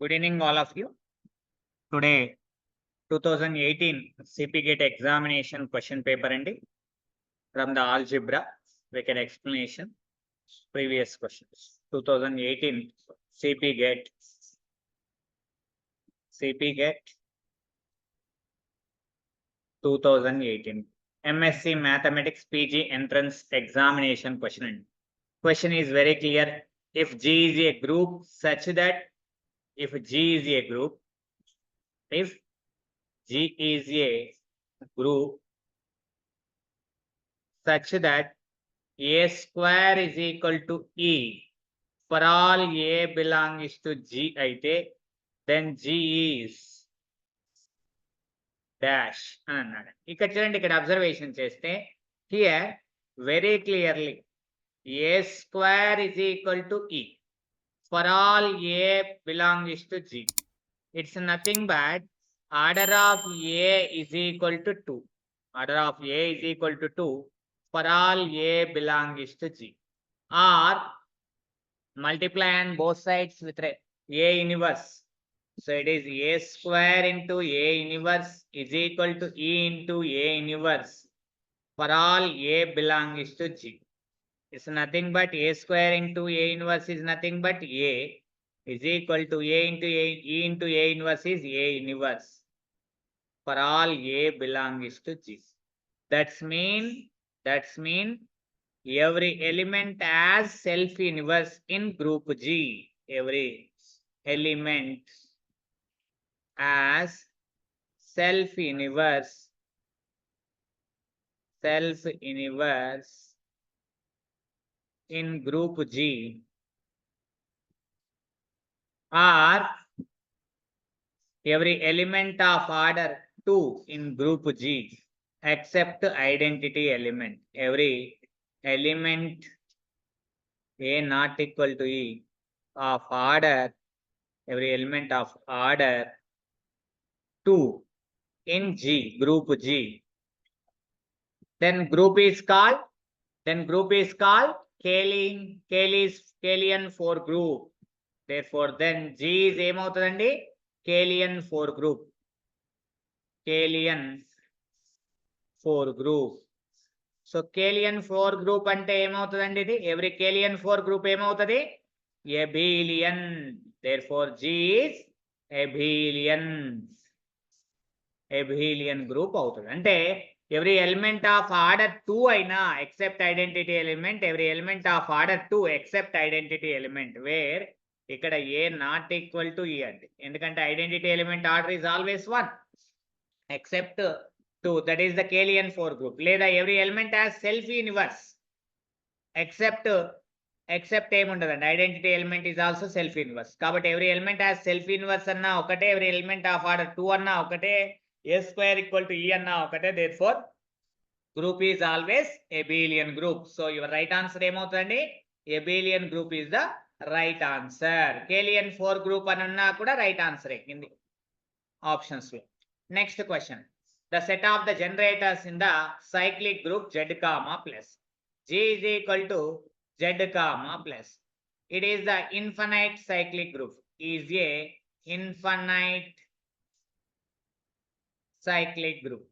Good evening, all of you. Today, 2018 CP GATE examination question paper from the algebra, we can explanation previous questions. 2018 CP GATE 2018 MSc Mathematics PG entrance examination question. Question is very clear. If G is a group such that if G is a group, if G is a group such that A square is equal to E for all A belongs to G అయితే then G is dash అని అన్నాడు. ఇక్కడ చూడండి, ఇక్కడ observation చేస్తే here very clearly A square is equal to E for all A belongs to G. It's nothing but order of A is equal to 2. Order of A is equal to 2 for all A belongs to G. Or multiply on both sides with A inverse. So it is A square into A inverse is equal to E into A inverse for all A belongs to G. It's nothing but A square into A inverse is nothing but A is equal to A into A, E into A inverse is A inverse for all A belongs to G. That's mean every element has self-inverse in group G. Every element has self-inverse in group G, or every element of order 2 in group G except identity element. Every element A not equal to E of order, every element of order 2 in G, group G, then group is called Kählian 4 group. Therefore then G is ఏమవుతుందండి? Kählian 4 group. Kählian 4 group. So Kählian 4 group అంటే ఏమవుతుందండి? ఇది every Kählian 4 group ఏమవుతుంది? Abelian. Therefore G is Abelian group అవుతుంది. అంటే every element of order 2 అయినా except identity element, every element of order 2 except identity element, where ఇక్కడ A not equal to E అండి. ఎందుకంటే identity element order is always 1 except 2, that is the Kählian 4 group. లేదా every element has self inverse except ఏముండదండి, identity element is also self inverse. కాబట్టి every element has self inverse అన్నా ఒకటే, every element of order 2 అన్నా ఒకటే, A square equal to E అన్నా ఒకటే. therefore group is always abelian group. So your right answer ఏమవుతుందండి? abelian group is the right answer. Kählian 4 group అని ఉన్నా కూడా రైట్ ఆన్సర్ కింది ఆప్షన్స్ లో. Next question, the set of the generators in the cyclic group Z comma plus G is equal to Z comma plus. It is the infinite cyclic group. Is a infinite cyclic group.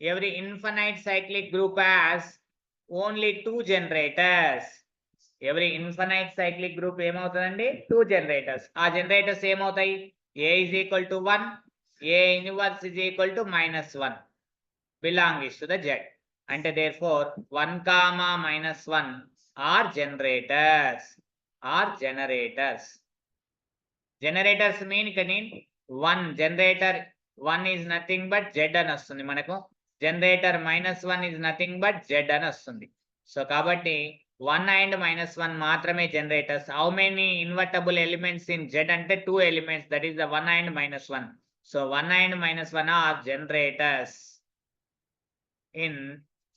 Every infinite cyclic group has only 2 generators. Every infinite cyclic group ఏమవుతుందండి? 2 generators. ఆ generators ఏమవుతాయి? A is equal to 1, A inverse is equal to -1 belongs to the Z. అంటే therefore 1 comma -1 are generators. Generators mean ఇక్కడ 1 generator 1 is nothing but Z అని వస్తుంది మనకు. Generator -1 is nothing but Z అని వస్తుంది. So కాబట్టి 1 and -1 మాత్రమే generators. How many invertible elements in Z అంటే 2 elements, that is the 1 and -1. So 1 and -1 are generators in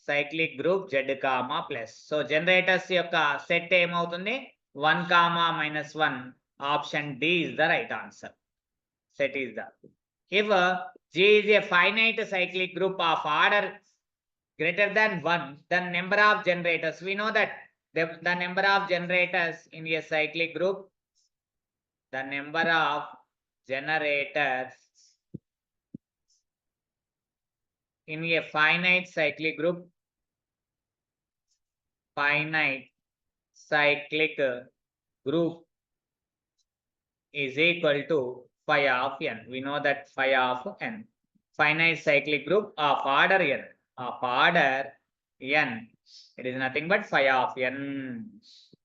cyclic group Z comma plus. So generators యొక్క set ఏమవుతుంది? 1 comma -1. Option D is the right answer. Set is the. If G is a finite cyclic group of order greater than 1, the number of generators, we know that the number of generators in a cyclic group, the number of generators in a finite cyclic group, finite cyclic group is equal to phi of n. We know that phi of n. Finite cyclic group of order n. Of order n. It is nothing but phi of n.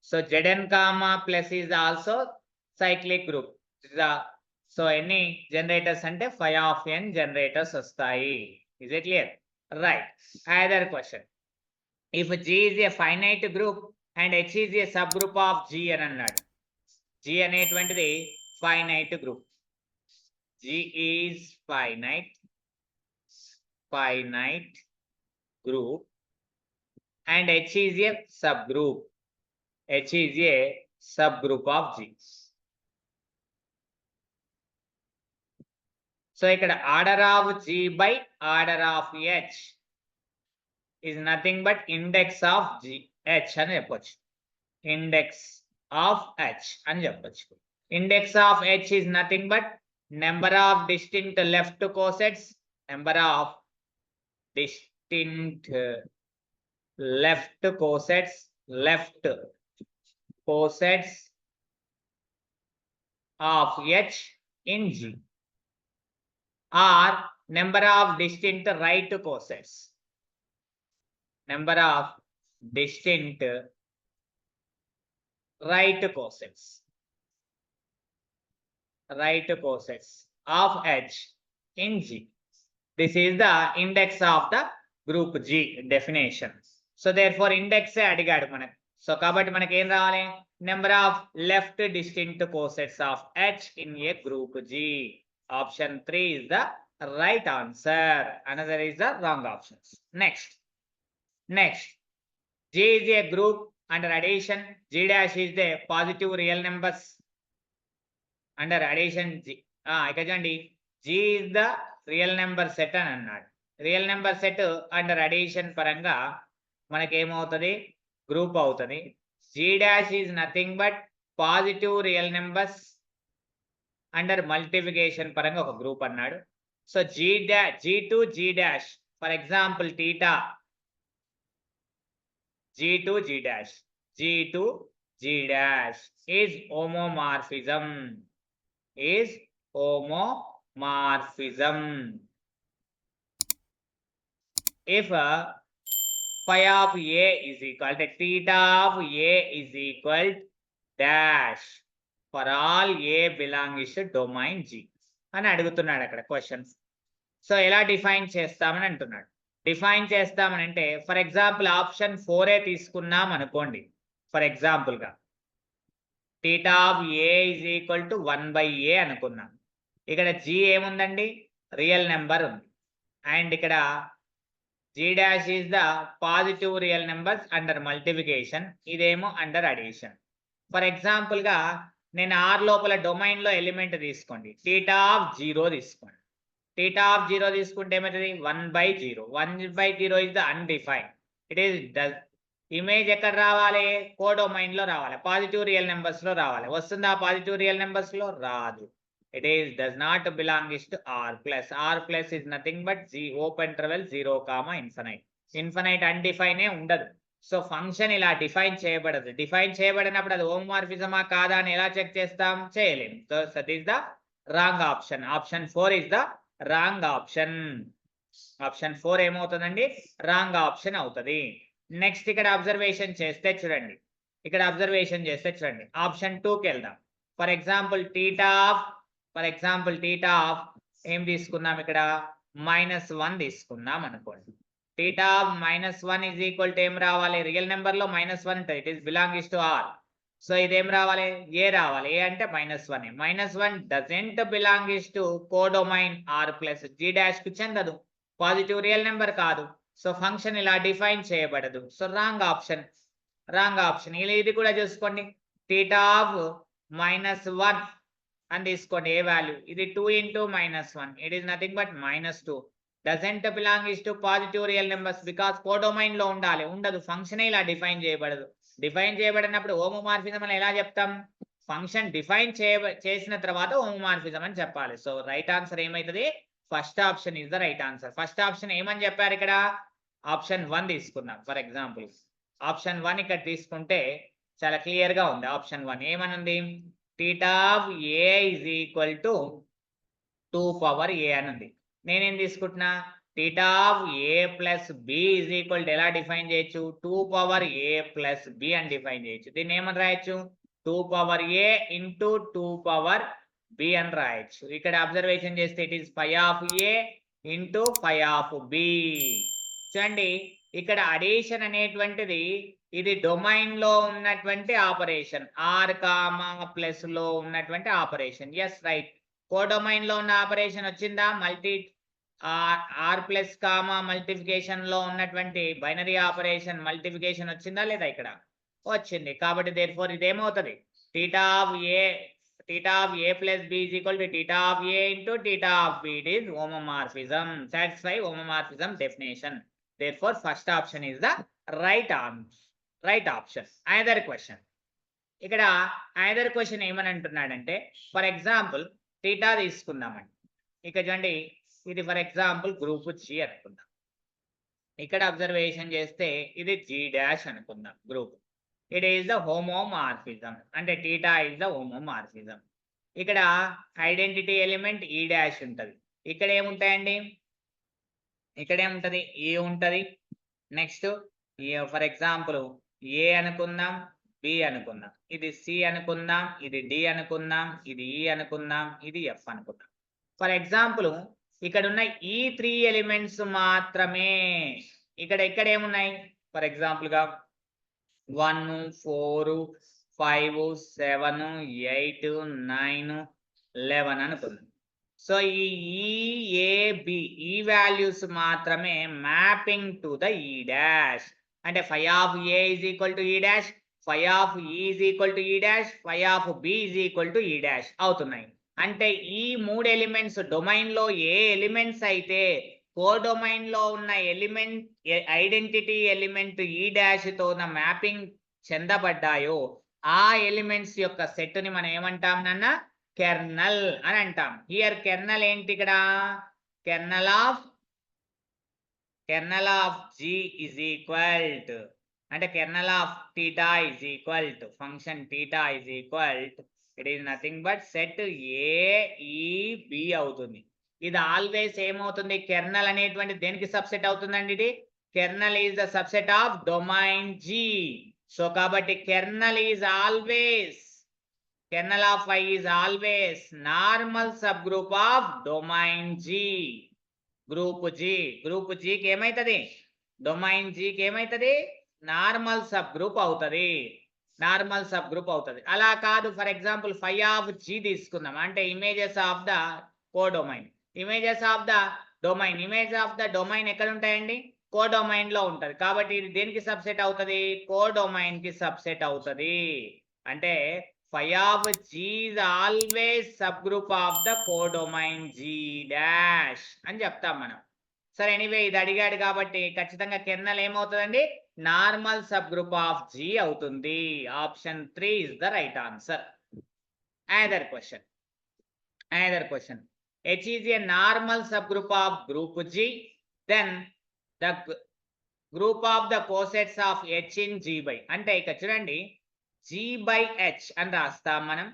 So Zn comma plus is also cyclic group. So any generators ante phi of n generators vastayi. Is it clear? Right. Other question. If G is a finite group and H is a subgroup of G అని అన్నాడు. G అనేటువంటిది finite group. G is finite group and H is a subgroup. H is a subgroup of G. So ఇక్కడ order of G by order of H is nothing but index of G H అని చెప్పొచ్చు. Index of H అని చెప్పొచ్చు. Index of H is nothing but number of distinct left cosets, number of distinct left cosets of H in G, or number of distinct right cosets, number of distinct right cosets of H in G. This is the index of the group G definition. So therefore index అడిగాడు మనకు. So కాబట్టి మనకి ఏం రావాలి? Number of left distinct cosets of H in a group G. Option 3 is the right answer. Another is the wrong options. Next, G is a group under addition. G dash is the positive real numbers under addition G. ఇక్కడ చూడండి, G is the real number set అని అన్నాడు. Real number set under addition పరంగా మనకి ఏమవుతుంది? Group అవుతుంది. G dash is nothing but positive real numbers under multiplication పరంగా ఒక గ్రూప్ అన్నాడు. So G to G dash, for example theta, G to G dash is homomorphism. If phi of A is equal to theta of A is equal dash for all A belongs to domain G అని అడుగుతున్నాడు అక్కడ questions. So ఎలా define చేస్తామని అంటున్నాడు. Define చేస్తామని అంటే for example option 4 తీసుకున్నాం అనుకోండి. ఫర్ ఎగ్జాంపుల్ గా theta of A is equal to 1/A అనుకున్నాం. ఇక్కడ G ఏముందండి? రియల్ నెంబర్ ఉంది. అండ్ ఇక్కడ G dash is the positive real numbers under multiplication. ఇదేమో అండర్ అడిషన్. ఫర్ ఎగ్జాంపుల్ గా నేను R లోపల డొమైన్ లో ఎలిమెంట్ తీసుకోండి. theta of 0 తీసుకోండి. theta of 0 తీసుకుంటే ఏమవుతుంది? 1/0. 1/0 is the undefined. It is image ఎక్కడ రావాలి? కోడొమైన్ లో రావాలి, పాజిటివ్ రియల్ నెంబర్స్ లో రావాలి. వస్తుందా పాజిటివ్ రియల్ నెంబర్స్ లో? రాదు. It is does not belongs to R plus. R plus is nothing but G open interval 0, infinite. Infinite undefined ఉండదు. సో ఫంక్షన్ ఇలా డిఫైన్ చేయబడదు. డిఫైన్ చేయబడినప్పుడు అది హోమోమార్ఫిజమా కాదా అని ఎలా చెక్ చేస్తాం? చేయలేం. So that is the wrong option. Option 4 is the wrong option. Option 4 ఏమవుతుందండి? రాంగ్ ఆప్షన్ అవుతుంది. నెక్స్ట్ ఇక్కడ అబ్జర్వేషన్ చేస్తే చూడండి, ఆప్షన్ 2కి వెళ్దాం. ఫర్ ఎగ్జాంపుల్ థీటా ఆఫ్ ఏం తీసుకున్నాం? ఇక్కడ -1 తీసుకున్నాం అనుకోండి. Theta of -1 is equal to ఏం రావాలి? రియల్ నెంబర్ లో -1 ఉంటుంది. It is belongs to R. So ఇదేం రావాలి? ఏ రావాలి. ఏ అంటే -1. -1 doesn't belongs to codomain R plus. G dash కు చెందదు, పాజిటివ్ రియల్ నెంబర్ కాదు. సో ఫంక్షన్ ఇలా డిఫైన్ చేయబడదు. So wrong option. ఇది కూడా చూసుకోండి. థీటా ఆఫ్ -1 అని తీసుకోండి. ఏ వాల్యూ? ఇది 2 into -1. It is nothing but -2. Doesn't belongs to positive real numbers because codomain లో ఉండాలి. ఉండదు. ఫంక్షన్ ఇలా డిఫైన్ చేయబడదు. డిఫైన్ చేయబడినప్పుడు హోమోమార్ఫిజం అని ఎలా చెప్తాం? ఫంక్షన్ డిఫైన్ చేసిన తర్వాత హోమోమార్ఫిజం అని చెప్పాలి. సో రైట్ ఆన్సర్ ఏమైతుంది? First option is the right answer. First option ఏమని చెప్పారు ఇక్కడ? ఆప్షన్ 1 తీసుకున్నాం ఫర్ ఎగ్జాంపుల్. ఆప్షన్ 1 ఇక్కడ తీసుకుంటే చాలా క్లియర్ గా ఉంది. ఆప్షన్ 1 ఏమనుంది? Theta of A is equal to 2 power A అని ఉంది. నేనేం తీసుకుంటున్నా? Theta of A plus B is equal to ఎలా డిఫైన్ చేయొచ్చు? 2 పవర్ ఏ ప్లస్ బి అని డిఫైన్ చేయొచ్చు. దీన్ని ఏమని రాయొచ్చు? 2 power A into 2 power B అని రాయొచ్చు. ఇక్కడ అబ్జర్వేషన్ చేస్తే it is phi of A into phi of B. చూడండి ఇక్కడ అడిషన్ అనేటువంటిది ఇది డొమైన్ లో ఉన్నటువంటి ఆపరేషన్, ఆర్ కామా ప్లస్ లో ఉన్నటువంటి ఆపరేషన్. Yes right. కోడొమైన్ లో ఉన్న ఆపరేషన్ వచ్చిందా? ఆర్ ప్లస్ కామా మల్టిప్లికేషన్ లో ఉన్నటువంటి బైనరీ ఆపరేషన్ మల్టిప్లికేషన్ వచ్చిందా లేదా? ఇక్కడ వచ్చింది. కాబట్టి దేర్ఫోర్ ఇదేమవుతుంది? Theta of A plus B is equal to theta of A into theta of B. It is homomorphism. Satisfy homomorphism definition. Therefore first option is the right option. Another question. ఇక్కడ another question ఏమని అంటున్నాడంటే for example theta తీసుకుందామండి. ఇక్కడ చూడండి ఇది for example group G అనుకుందాం. ఇక్కడ observation చేస్తే ఇది జి డాష్ అనుకుందాం group. It is the homomorphism, అంటే థీటా ఈస్ ద హోమోమార్ఫిజం. ఇక్కడ ఐడెంటిటీ ఎలిమెంట్ ఈ డాష్ ఉంటుంది. ఇక్కడ ఏముంటాయండి? ఇక్కడ ఏముంటది? ఏ ఉంటది. నెక్స్ట్ ఫర్ ఎగ్జాంపుల్ ఏ అనుకుందాం, బి అనుకుందాం, ఇది సి అనుకుందాం, ఇది డి అనుకుందాం, ఇది ఈ అనుకుందాం, ఇది ఎఫ్ అనుకుందాం. ఫర్ ఎగ్జాంపుల్ ఇక్కడ ఉన్న ఈ 3 ఎలిమెంట్స్ మాత్రమే ఇక్కడ ఏమున్నాయి? ఫర్ ఎగ్జాంపుల్ గా 1 4 5 7 8 9 11 అనుకుందాం. సో ఈ ఏబి ఈ వాల్యూస్ మాత్రమే mapping to the E dash. అంటే phi of A is equal to E dash, phi of E is equal to E dash, phi of B is equal to E dash అవుతున్నాయి. అంటే ఈ 3 elements domain లో ఏ elements అయితే codomain లో ఉన్న element identity element ఈ dash తో mapping చెందబడ్డాయో ఆ ఎలిమెంట్స్ యొక్క సెట్ ని మనం ఏమంటాం నాన్న? కెర్నల్ అని అంటాం. హియర్ కెర్నల్ ఏంటి? ఇక్కడ kernel of G is equal to, అంటే kernel of theta is equal to function theta is equal to it is nothing but set A E B అవుతుంది. ఇది ఆల్వేస్ ఏమవుతుంది? కెర్నల్ అనేటువంటి దేనికి సబ్సెట్ అవుతుందండి? ఇది kernel is the subset of domain G. So కాబట్టి kernel is always, kernel of phi is always normal subgroup of domain G. Group జికి ఏమైతుంది? డొమైన్ జికి ఏమైతుంది? నార్మల్ సబ్ గ్రూప్ అవుతుంది. నార్మల్ సబ్ గ్రూప్ అవుతుంది. అలా కాదు, for example phi of G తీసుకుందాం. అంటే images of the codomain, images of the domain, image of the domain ఎక్కడ ఉంటాయండి? కోడొమైన్ లో ఉంటది. కాబట్టి ఇది దేనికి సబ్సెట్ అవుతుంది? కోడొమైన్ కి సబ్సెట్ అవుతుంది. అంటే phi of G is always subgroup of the codomain G dash అని చెప్తాం మనం. సరే ఎనీవే ఇది అడిగాడు కాబట్టి ఖచ్చితంగా కెర్నల్ ఏమవుతుందండి? Normal subgroup of G అవుతుంది. Option 3 is the right answer. Another question. H is a normal subgroup of group G, then the group of the cosets of H in G by, అంటే ఇక్కడ చూడండి G by H అని రాస్తాం మనం.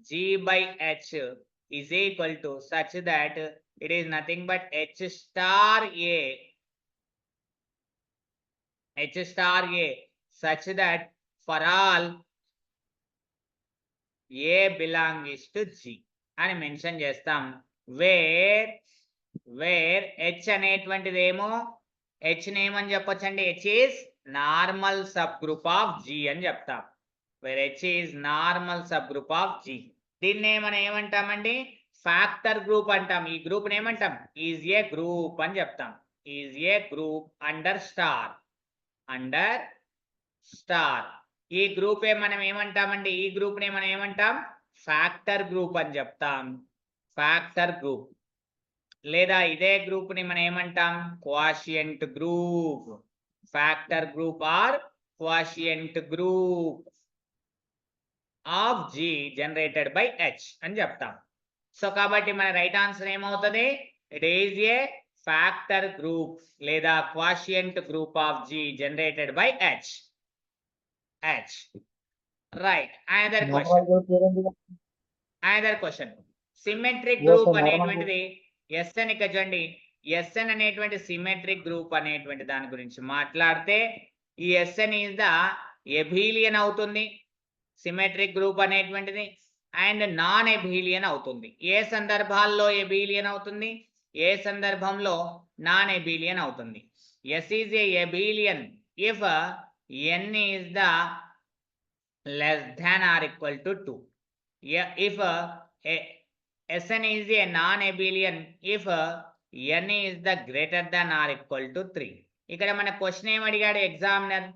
G by H is equal to such that it is nothing but H star A such that for all A belongs to G అని mention చేస్తాం. Where H అనేటువంటిది ఏమో H నేమని చెప్పొచ్చండి? H is normal subgroup of G అని చెప్తాం. Where H is normal subgroup of G. దీన్నే మనం ఏమంటామండి? ఫ్యాక్టర్ గ్రూప్ అంటాం. ఈ గ్రూప్ ఏమంటాం? ఈజ్ ఏ గ్రూప్ అని చెప్తాం. Is a group under star. ఈ గ్రూప్ మనం ఏమంటామండి? ఈ గ్రూప్ నే మనం ఏమంటాం? ఫ్యాక్టర్ గ్రూప్ అని చెప్తాం. Factor group. లేదా ఇదే గ్రూప్ ని మనం ఏమంటాం? Quotient group. Factor group or quotient group. Of G generated by H అని చెప్తాం. సో కాబట్టి మన రైట్ ఆన్సర్ ఏమవుతుంది? It is a factor group లేదా quotient group of G generated by H. Right. Another question symmetric group అనేటువంటిది S N ఇక్కడ చూడండి, SN అనేటువంటి సిమెట్రిక్ గ్రూప్ అనేటువంటి దాని గురించి మాట్లాడితే ఈ ఎస్ఎన్ ఈజ్ ద ఎబిలియన్ అవుతుంది సిమెట్రిక్ గ్రూప్ అనేటువంటిది, అండ్ నాన్ ఎబిలియన్ అవుతుంది. ఏ సందర్భాల్లో ఎబిలియన్ అవుతుంది, ఏ సందర్భంలో నాన్ ఎబిలియన్ అవుతుంది? S is a abelian if N is the less than or equal to 2. If Sn is a non-abelian if n is the greater than or equal to 3. ఇక్కడ మన question ఏం అడిగాడు examiner?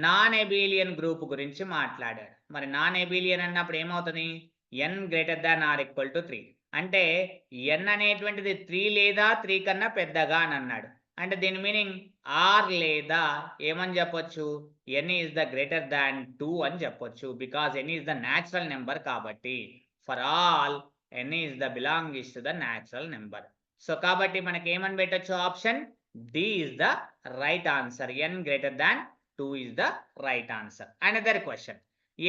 Non ఎబిలియన్ group గురించి మాట్లాడాడు. మరి non ఎబిలియన్ అన్నప్పుడు ఏమవుతుంది? n greater than or equal to 3 అంటే n అనేటువంటిది 3 లేదా 3 కన్నా పెద్దగా అని అన్నాడు. అంటే దీని మీనింగ్ ఆర్ లేదా ఏమని చెప్పొచ్చు? n is the greater than 2 అని చెప్పొచ్చు, because n is the natural number కాబట్టి. For all n is the belongs to the natural number. So కాబట్టి మనకి ఏమని పెట్టొచ్చు? Option D is the right answer. n greater than 2 is the right answer. Another question,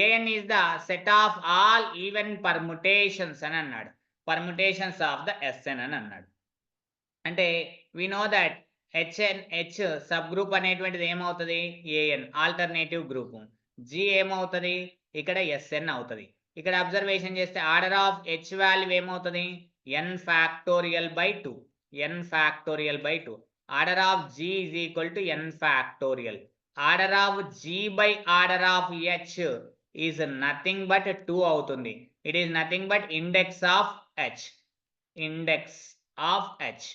an is the set of all even permutations అని అన్నాడు. Permutations of the Sn అని అన్నాడు. అంటే we know that H sub group అనేటువంటిది ఏమవుతుంది? AN alternative group. G ఏమవుతుంది? ఇక్కడ SN అవుతుంది. ఇక్కడ అబ్జర్వేషన్ చేస్తే ఆర్డర్ ఆఫ్ హెచ్ వాల్యూ ఏమవుతుంది? N factorial by 2. N factorial by 2. Order of G is equal to N factorial. Order of G by order of H is nothing but 2 అవుతుంది. It is nothing but index of H. Index of H.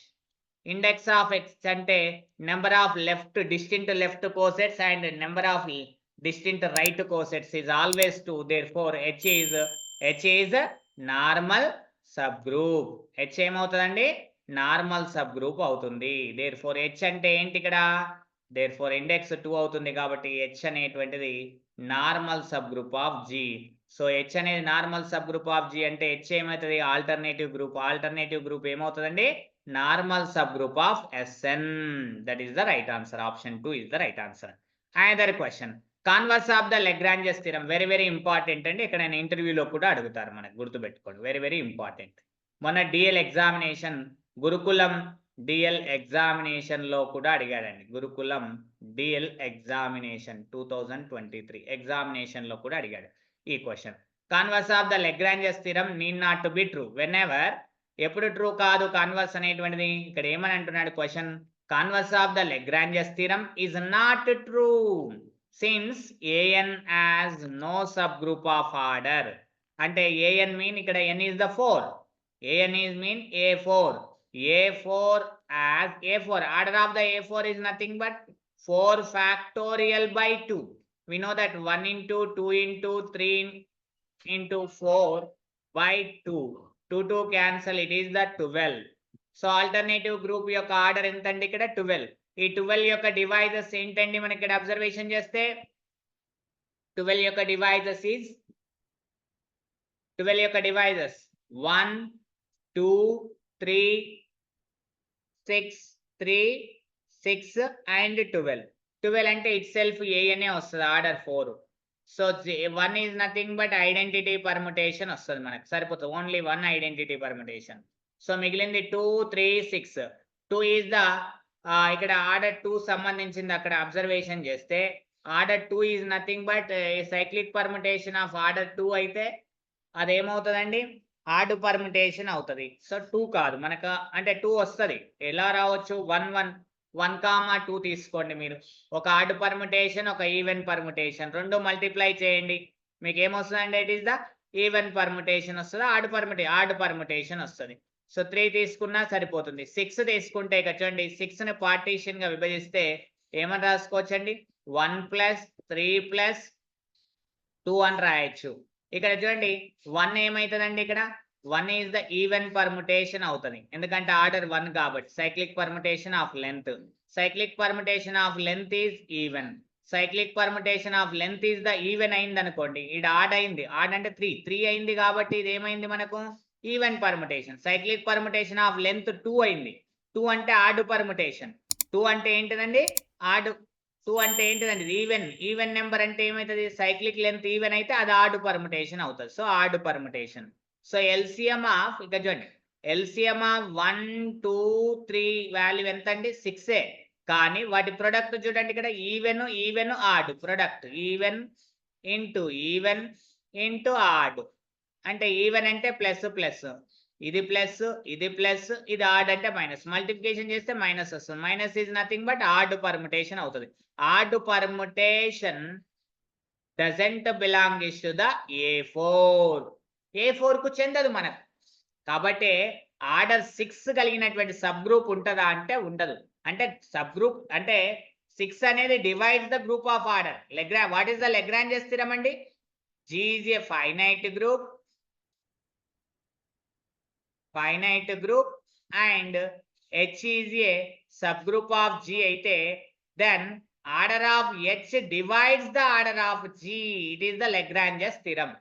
Index of H అంటే number of left distinct left cosets and number of distinct right cosets is always 2. Therefore H is normal subgroup. H ఏమవుతుందండి? Normal subgroup అవుతుంది. Therefore H అంటే ఏంటి ఇక్కడ? Therefore index 2 అవుతుంది కాబట్టి H అనేటువంటిది normal subgroup of G. So H అనేది normal subgroup of G అంటే హెచ్ ఏమవుతుంది? Alternative group. ఆల్టర్నేటివ్ గ్రూప్ ఏమవుతుందండి? Normal subgroup of Sn. That is the right answer. Option 2 is the right answer. Another question, converse of the Lagrange's theorem. Very very important అండి. ఇక్కడ నేను ఇంటర్వ్యూలో కూడా అడుగుతారు, మనకు గుర్తుపెట్టుకోండి. Very very important. మొన్న డిఎల్ ఎగ్జామినేషన్, గురుకులం డిఎల్ ఎగ్జామినేషన్ లో కూడా అడిగాడండి. గురుకులం డిఎల్ ఎగ్జామినేషన్ 2023 ఎగ్జామినేషన్ లో కూడా అడిగాడు ఈ question. Converse of the Lagrange's theorem need not to be true whenever. ఎప్పుడు ట్రూ కాదు కాన్వర్స్ అనేటువంటిది? ఇక్కడ ఏమని అంటున్నాడు question? Converse of the Lagrange's theorem is not true since A N has no subgroup of order. అంటే A N mean ఇక్కడ N is the 4. A N is mean A4. A4 as A4. Order of the A4 is nothing but 4 factorial by 2. We know that 1 into 2 into 3 into 4 by 2. 2 cancel, it is the 12. So alternative group యొక్క order ఎంతండి? ఇక్కడ 12. ఈ 12 యొక్క devices ఏంటండి? మనకి ఇక్కడ observation చేస్తే 12 యొక్క డివైజెస్ ఈజ్ 12 యొక్క డివైజెస్ 1 2 3 6 3 6 and 12. 12 అంటే ఇట్ సెల్ఫ్ ఏ అనే వస్తుంది order 4. So 1 is nothing but identity permutation వస్తుంది మనకు, సరిపోతుంది. Only 1 identity permutation. సో మిగిలింది 2 3 6. 2 ఈజ్ ద ఇక్కడ ఆర్డర్ 2 సంబంధించింది. అక్కడ అబ్జర్వేషన్ చేస్తే order 2 is nothing but cyclic permutation of order 2 అయితే అదేమవుతుందండి? ఆర్డ్ పర్ముటేషన్ అవుతుంది. సో 2 కాదు మనకు, అంటే 2 వస్తుంది. ఎలా రావచ్చు? 1 2 తీసుకోండి మీరు. ఒక ఆర్డ్ పర్ముటేషన్, ఒక ఈవెన్ పర్ముటేషన్, రెండు మల్టిప్లై చేయండి. మీకు ఏమొస్తుందండి? It is the even permutation వస్తుంది, ఆర్డ్ పర్ముటేషన్ వస్తుంది. సో 3 తీసుకున్నా సరిపోతుంది. 6 తీసుకుంటే ఇక్కడ చూడండి, 6ని పార్టీషన్ గా విభజిస్తే ఏమని రాసుకోవచ్చండి? 1 + 3 + 2 అని రాయొచ్చు. ఇక్కడ చూడండి 1 ఏమవుతుందండి? ఇక్కడ 1 ఈజ్ ద ఈవెన్ పర్ముటేషన్ అవుతుంది, ఎందుకంటే ఆర్డర్ 1 కాబట్టి. Cyclic permutation of length. Cyclic permutation of length is even. Cyclic permutation of length is the even అయింది అనుకోండి, ఇది ఆడ్ అయింది, ఆడ్ అంటే 3 అయింది కాబట్టి ఇది ఏమైంది మనకు even permutation. Cyclic permutation of length 2 అయింది, 2 అంటే ఆడ్ పర్ముటేషన్. 2 అంటే ఏంటిదండి ఆడ్, 2 అంటే ఏంటిదండి ఈవెన్ నెంబర్ అంటే ఏమవుతుంది, సైక్లిక్ లెంత్ ఈవెన్ అయితే అది ఆడ్ పర్ముటేషన్ అవుతుంది. So odd permutation. So LCM of ఇక చూడండి, ఎల్సిఎం ఆఫ్ 1 2 3 వాల్యూ ఎంత అండి 6. కానీ వాటి ప్రొడక్ట్ చూడండి ఇక్కడ even odd, product even into odd. అంటే ఈవెన్ అంటే ప్లస్ ప్లస్, ఇది ప్లస్ ఇది ప్లస్, ఇది ఆడ్ అంటే మైనస్, మల్టిప్లికేషన్ చేస్తే మైనస్ వస్తుంది. Minus is nothing but odd permutation అవుతుంది. Odd permutation doesn't belongs to the A4 కు చెందదు మనకు. కాబట్టి ఆర్డర్ 6 కలిగినటువంటి సబ్ గ్రూప్ ఉంటుందా అంటే ఉండదు. అంటే సబ్ గ్రూప్ అంటే 6 అనేది divides the group of order. What is the Lagrange's theorem అండి? G is a finite group and H is a subgroup of G అయితే then order of H divides the order of G. It is the Lagrange's theorem.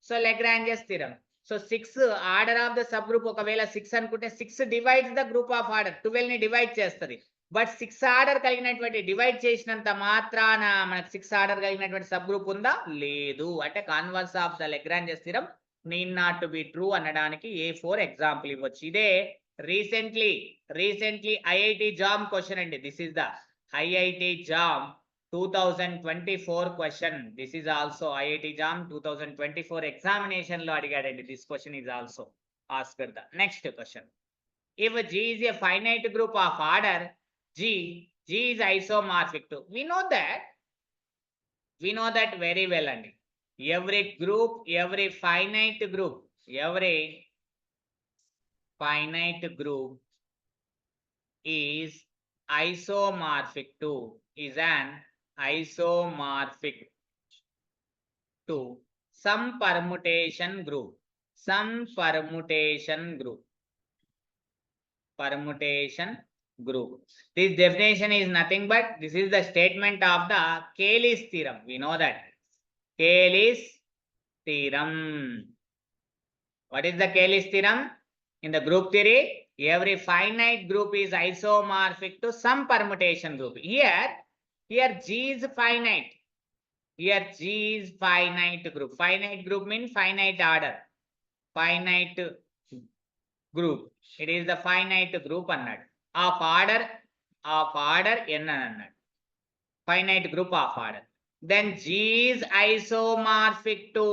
So Lagrange's theorem. So 6 order of the subgroup ఒకవేళ 6 అనుకుంటే 6 divides the group of order, 12 ని divide చేస్తుంది. But 6 order కలిగినటువంటి divide చేసినంత మాత్రాన మనకు 6 order కలిగినటువంటి sub group ఉందా? లేదు. అంటే converse of the Lagrange's theorem need not to be true అనడానికి A4 ఎగ్జాంపుల్ ఇవ్వచ్చు. ఇదే రీసెంట్లీ ఐఐటి జామ్ క్వశ్చన్ అండి. This is the IIT JAM 2024 question. This is also IIT JAM 2024 examination లో అడిగాడండి. This question is also asked. The next question, if G is a finite group of order G is isomorphic to. We know that very well అండి. Every finite group is isomorphic to, is an isomorphic to some permutation group. This definition is nothing but this is the statement of the Cayley's theorem. We know that Cayley's theorem. What is the Cayley's theorem? In the group theory, every finite group is isomorphic to some permutation group. Here G is finite. Group. Finite group means finite order. Finite group. It is the finite group అన్నాడు. Of order n అని అన్నాడు. Finite group of order. Then G is isomorphic to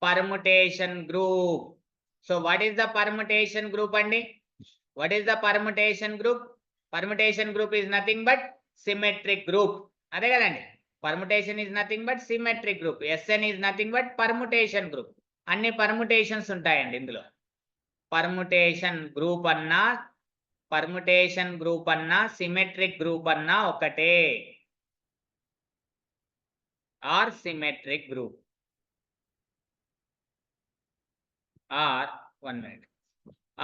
permutation group. So what is the permutation group అండి? What is the permutation group? Permutation group is nothing but symmetric group. అదే కదండి. Permutation is nothing but symmetric group. Sn is nothing but permutation group. అన్ని permutations ఉంటాయండి ఇందులో. Permutation group అన్నా symmetric group అన్నా ఒకటే. Or symmetric group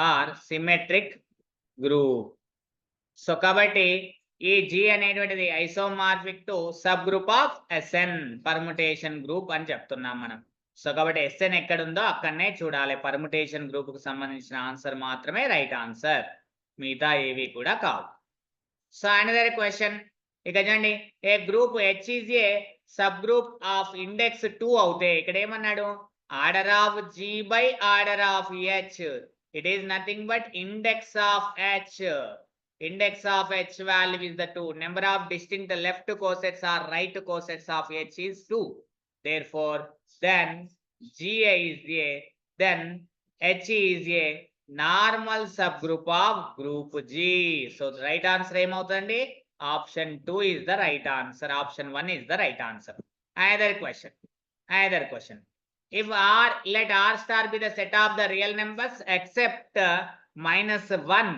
or symmetric group. So కాబట్టి ఈ G అనేటువంటిది isomorphic to subgroup of Sn, permutation group అని చెప్తున్నాం మనం. సో కాబట్టి Sn ఎక్కడుందో అక్కడనే చూడాలి. పర్ముటేషన్ గ్రూప్ కు సంబంధించిన ఆన్సర్ మాత్రమే రైట్ ఆన్సర్, మిగతా ఏవి కూడా కావు. సో అనదర్ క్వశ్చన్, ఇక చూడండి, a group H is a subgroup of index 2 అవుతే ఇక్కడ ఏమన్నాడు? Order of G by order of H. It is nothing but index of H. Index of H value is the 2. Number of distinct left cosets or right cosets of H is 2. Therefore, then H is a normal subgroup of group G. So the right answer ఏమవుతుంది? Option 2 is the right answer. Option 1 is the right answer. Another question. If let R star be the set of the real numbers except -1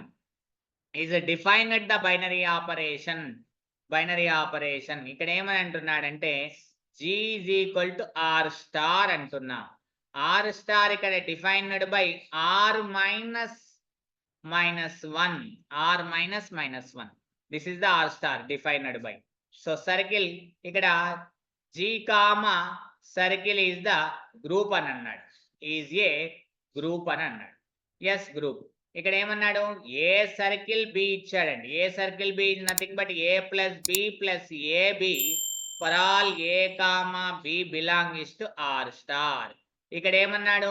is defined at the binary operation. ఇక్కడ ఏమని అంటున్నాడంటే G is equal to R star అంటున్నా. R star ఇక్కడ defined by R minus -1. This is the R star defined by. So circle ఇక్కడ G comma circle is the group అని అన్నాడు. Is a group అని అన్నాడు. Yes group. ఇక్కడ ఏమన్నాడు, A circle B ఇచ్చాడండి. A circle B is nothing but A plus B plus A B for all A comma B belongs to R star. ఇక్కడ ఏమన్నాడు,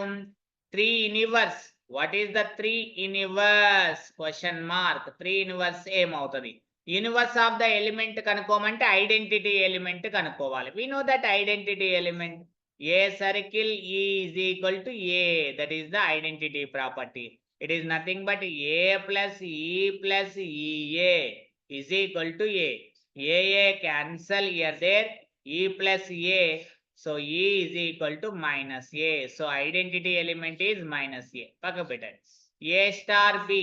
3 inverse. What is the 3 inverse question mark. 3 inverse ఏమవుతుంది, inverse of the element కనుక్కోమంటే identity element కనుక్కోవాలి. We know that identity element A circle is equal to A, that is the identity property. It is nothing but a plus e plus ea is equal to a. A cancel here there, e plus a, so e is equal to minus a. So identity element is minus a. Pakka better. A star b